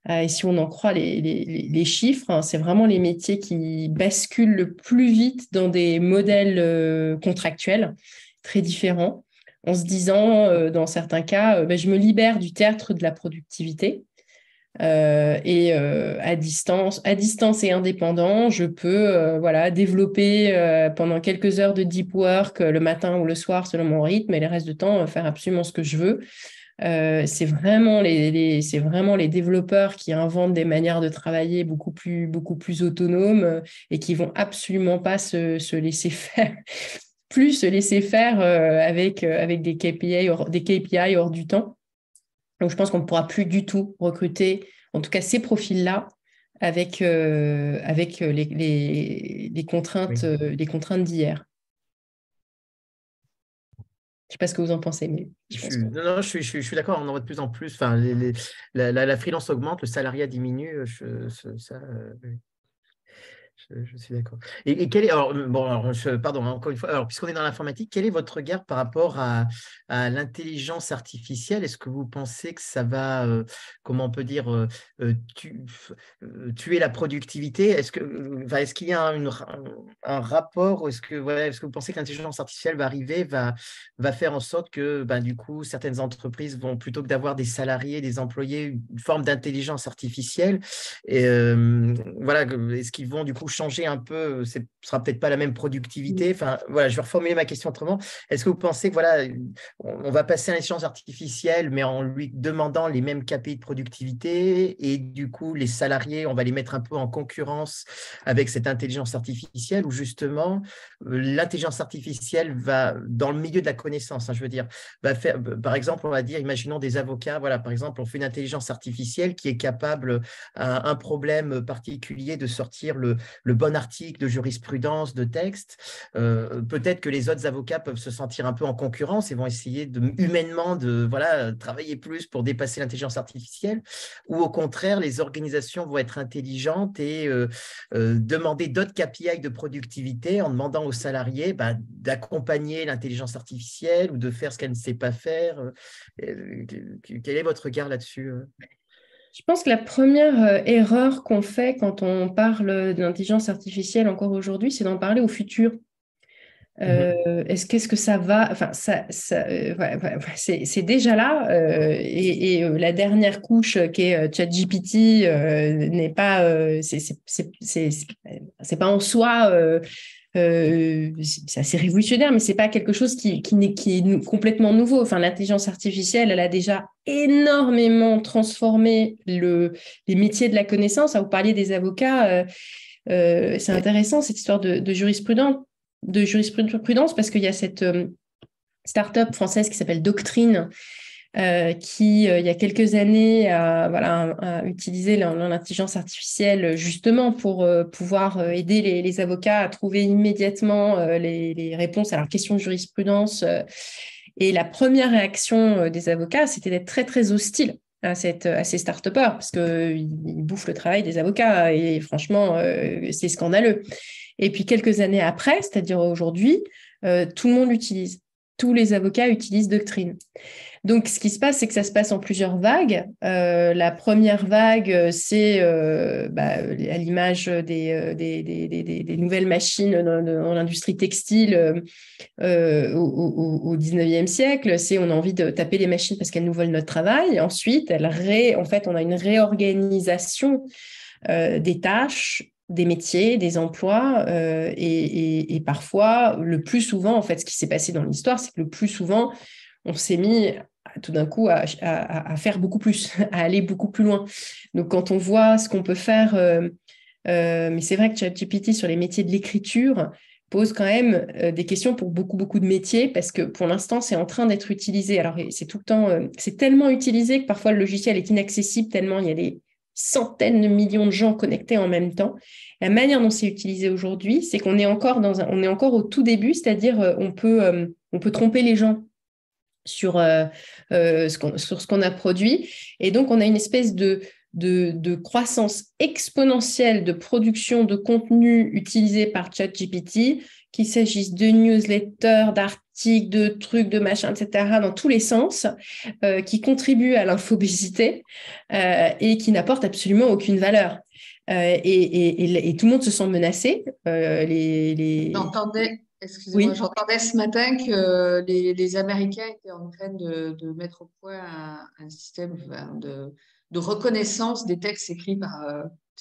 S2: Et si on en croit les chiffres, c'est vraiment les métiers qui basculent le plus vite dans des modèles contractuels très différents, en se disant, dans certains cas, je me libère du théâtre de la productivité. À distance et indépendant, je peux développer pendant quelques heures de deep work le matin ou le soir selon mon rythme et le reste du temps faire absolument ce que je veux. C'est vraiment les développeurs qui inventent des manières de travailler beaucoup plus autonomes et qui vont absolument pas se laisser faire. Plus se laisser faire avec des KPI hors du temps. Donc, je pense qu'on ne pourra plus du tout recruter, en tout cas ces profils-là, avec les contraintes, les contraintes d'hier. Je ne sais pas ce que vous en pensez, mais
S5: Non, je suis d'accord, on en voit de plus en plus. Enfin, la freelance augmente, le salariat diminue. Je suis d'accord. Et quel est, alors, pardon, encore une fois, alors, puisqu'on est dans l'informatique, quel est votre regard par rapport à l'intelligence artificielle? Est-ce que vous pensez que ça va, comment on peut dire, tuer la productivité? Est-ce qu'il y a un rapport? Est-ce que vous pensez que l'intelligence artificielle va arriver, va faire en sorte que, du coup, certaines entreprises vont, plutôt que d'avoir des salariés, des employés, une forme d'intelligence artificielle, et voilà, est-ce qu'ils vont du coup changer un peu, ce ne sera peut-être pas la même productivité. Enfin, voilà, je vais reformuler ma question autrement. Est-ce que vous pensez que on va passer à l'intelligence artificielle, mais en lui demandant les mêmes KPI de productivité, et du coup, les salariés, on va les mettre un peu en concurrence avec cette intelligence artificielle, ou justement, l'intelligence artificielle va, dans le milieu de la connaissance, je veux dire, va faire, par exemple, on va dire, imaginons des avocats, voilà, par exemple, on fait une intelligence artificielle qui est capable, à un problème particulier, de sortir le le bon article de jurisprudence, de texte. Peut-être que les autres avocats peuvent se sentir un peu en concurrence et vont essayer humainement de travailler plus pour dépasser l'intelligence artificielle, ou au contraire, les organisations vont être intelligentes et demander d'autres KPI de productivité en demandant aux salariés d'accompagner l'intelligence artificielle ou de faire ce qu'elle ne sait pas faire. Quel est votre regard là-dessus?
S2: Je pense que la première erreur qu'on fait quand on parle d'intelligence artificielle encore aujourd'hui, c'est d'en parler au futur. Qu'est-ce que ça va? Enfin, c'est déjà là. La dernière couche qui est ChatGPT n'est pas, c'est pas en soi. C'est assez révolutionnaire, mais c'est pas quelque chose qui est complètement nouveau. Enfin, l'intelligence artificielle, elle a déjà énormément transformé les métiers de la connaissance. Vous parliez des avocats. C'est intéressant cette histoire de jurisprudence parce qu'il y a cette start-up française qui s'appelle Doctrine qui, il y a quelques années, a utilisé l'intelligence artificielle justement pour pouvoir aider les avocats à trouver immédiatement les réponses à leurs questions de jurisprudence. Et la première réaction des avocats, c'était d'être très, très hostile à ces start-upers parce qu'ils bouffent le travail des avocats et franchement, c'est scandaleux. Et puis, quelques années après, c'est-à-dire aujourd'hui, tout le monde l'utilise. Tous les avocats utilisent Doctrine. Donc, ce qui se passe, c'est que ça se passe en plusieurs vagues. La première vague, c'est à l'image des nouvelles machines dans l'industrie textile au 19e siècle. C'est on a envie de taper les machines parce qu'elles nous volent notre travail. Et ensuite, en fait, on a une réorganisation des tâches, des métiers, des emplois et parfois, le plus souvent, en fait, ce qui s'est passé dans l'histoire, c'est que le plus souvent, on s'est mis tout d'un coup à faire beaucoup plus, à aller beaucoup plus loin. Donc, quand on voit ce qu'on peut faire, mais c'est vrai que ChatGPT sur les métiers de l'écriture pose quand même des questions pour beaucoup, beaucoup de métiers parce que pour l'instant, c'est en train d'être utilisé. Alors, c'est tout le temps, c'est tellement utilisé que parfois le logiciel est inaccessible tellement il y a des centaines de millions de gens connectés en même temps. La manière dont c'est utilisé aujourd'hui, c'est qu'on est encore au tout début, c'est-à-dire on peut tromper les gens sur ce qu'on a produit. Et donc, on a une espèce de croissance exponentielle de production de contenu utilisé par ChatGPT, qu'il s'agisse de newsletters, d'articles, de trucs, de machins, etc., dans tous les sens, qui contribuent à l'infobésité et qui n'apportent absolument aucune valeur. Et tout le monde se sent menacé.
S4: Excusez-moi, j'entendais ce matin que les Américains étaient en train de mettre au point un système de reconnaissance des textes écrits par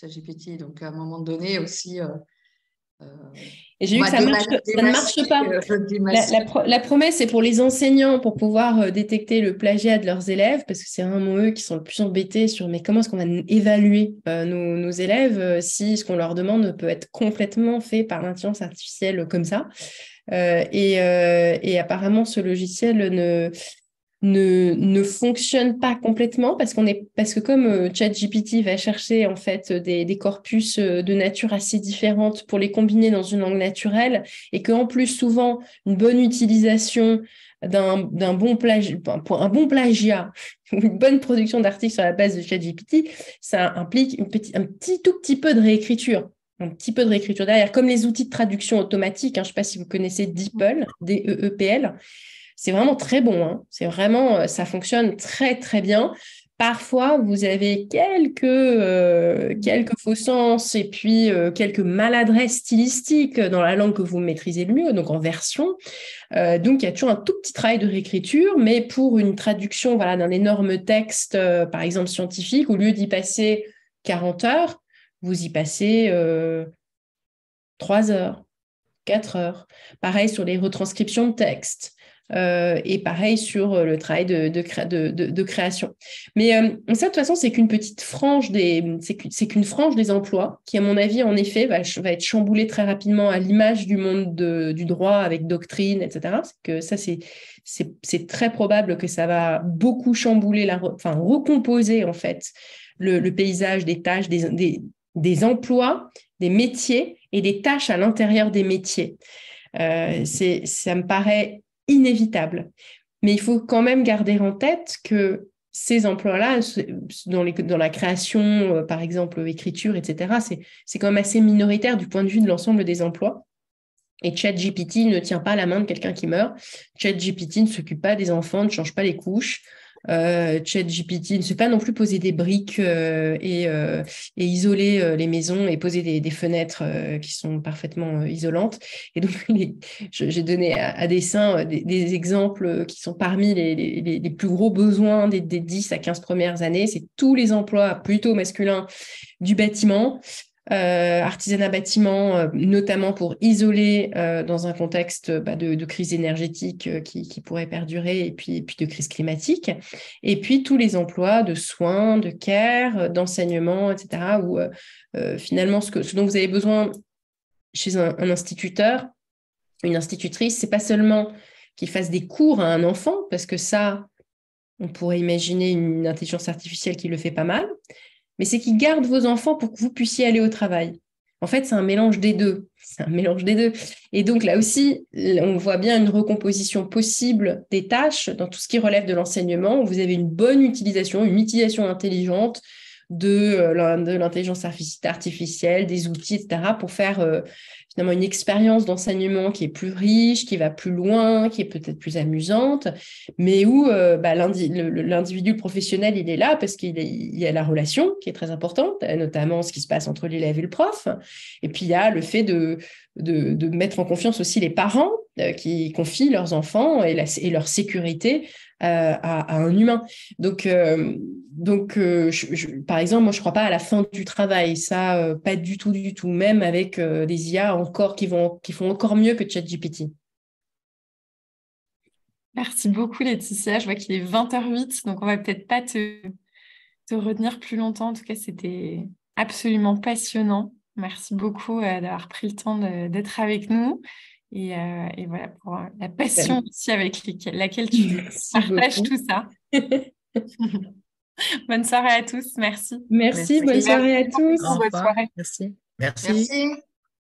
S4: ChatGPT. Donc, à un moment donné aussi...
S2: et j'ai vu que ça ne marche pas. La promesse, c'est pour les enseignants, pour pouvoir détecter le plagiat de leurs élèves, parce que c'est vraiment eux qui sont le plus embêtés sur mais comment est-ce qu'on va évaluer nos élèves si ce qu'on leur demande peut être complètement fait par l'intelligence artificielle comme ça. Et apparemment, ce logiciel ne fonctionne pas complètement parce que comme ChatGPT va chercher en fait des corpus de nature assez différentes pour les combiner dans une langue naturelle et qu'en plus souvent une bonne utilisation d'un bon plagiat, pour un bon plagiat ou une bonne production d'articles sur la base de ChatGPT, ça implique tout petit peu de réécriture. Un petit peu de réécriture derrière, comme les outils de traduction automatique. Je ne sais pas si vous connaissez DeepL, D-E-E-P-L. C'est vraiment très bon. C'est vraiment, ça fonctionne très, très bien. Parfois, vous avez quelques faux sens et puis quelques maladresses stylistiques dans la langue que vous maîtrisez le mieux, donc en version. Donc, il y a toujours un tout petit travail de réécriture, mais pour une traduction d'un énorme texte, par exemple scientifique, au lieu d'y passer 40 heures, vous y passez 3 heures, 4 heures. Pareil sur les retranscriptions de texte. Et pareil sur le travail de création. Mais ça, de toute façon, c'est qu'une petite frange c'est qu'une frange des emplois qui, à mon avis, en effet, va être chamboulée très rapidement à l'image du monde du droit avec Doctrine, etc. Que ça, c'est très probable que ça va beaucoup chambouler, recomposer, en fait, le paysage des tâches, des emplois, des métiers et des tâches à l'intérieur des métiers. Ça me paraît inévitable. Mais il faut quand même garder en tête que ces emplois-là, dans la création, par exemple, écriture, etc., c'est quand même assez minoritaire du point de vue de l'ensemble des emplois. Et ChatGPT ne tient pas la main de quelqu'un qui meurt. ChatGPT ne s'occupe pas des enfants, ne change pas les couches. ChatGPT ne sait pas non plus poser des briques et isoler les maisons et poser des fenêtres qui sont parfaitement isolantes. Et donc, j'ai donné à dessein des exemples qui sont parmi les plus gros besoins des 10 à 15 premières années. C'est tous les emplois plutôt masculins du bâtiment. Artisanat bâtiment, notamment pour isoler dans un contexte de crise énergétique qui pourrait perdurer et puis de crise climatique. Et puis tous les emplois de soins, de care, d'enseignement, etc. où finalement ce dont vous avez besoin chez un instituteur, une institutrice, c'est pas seulement qu'il fasse des cours à un enfant, parce que ça, on pourrait imaginer une intelligence artificielle qui le fait pas mal, mais c'est qu'ils gardent vos enfants pour que vous puissiez aller au travail. En fait, c'est un mélange des deux. C'est un mélange des deux. Et donc, là aussi, on voit bien une recomposition possible des tâches dans tout ce qui relève de l'enseignement, où vous avez une bonne utilisation, une utilisation intelligente de l'intelligence artificielle, des outils, etc., pour faire finalement une expérience d'enseignement qui est plus riche, qui va plus loin, qui est peut-être plus amusante, mais où l'individu professionnel, il est là parce qu'il y a la relation qui est très importante, notamment ce qui se passe entre l'élève et le prof. Et puis, il y a le fait de mettre en confiance aussi les parents qui confient leurs enfants et leur sécurité à un humain. Donc, par exemple, moi, je ne crois pas à la fin du travail. Ça, pas du tout, même avec des IA qui font encore mieux que ChatGPT.
S1: Merci beaucoup, Laetitia. Je vois qu'il est 20h08, donc on va peut-être pas te retenir plus longtemps. En tout cas, c'était absolument passionnant. Merci beaucoup d'avoir pris le temps d'être avec nous. Et voilà, pour la passion aussi avec laquelle tu partages tout ça. Bonne soirée à tous. Merci.
S2: Merci. Bonne soirée à tous.
S5: Bonne soirée. Merci.
S4: Merci.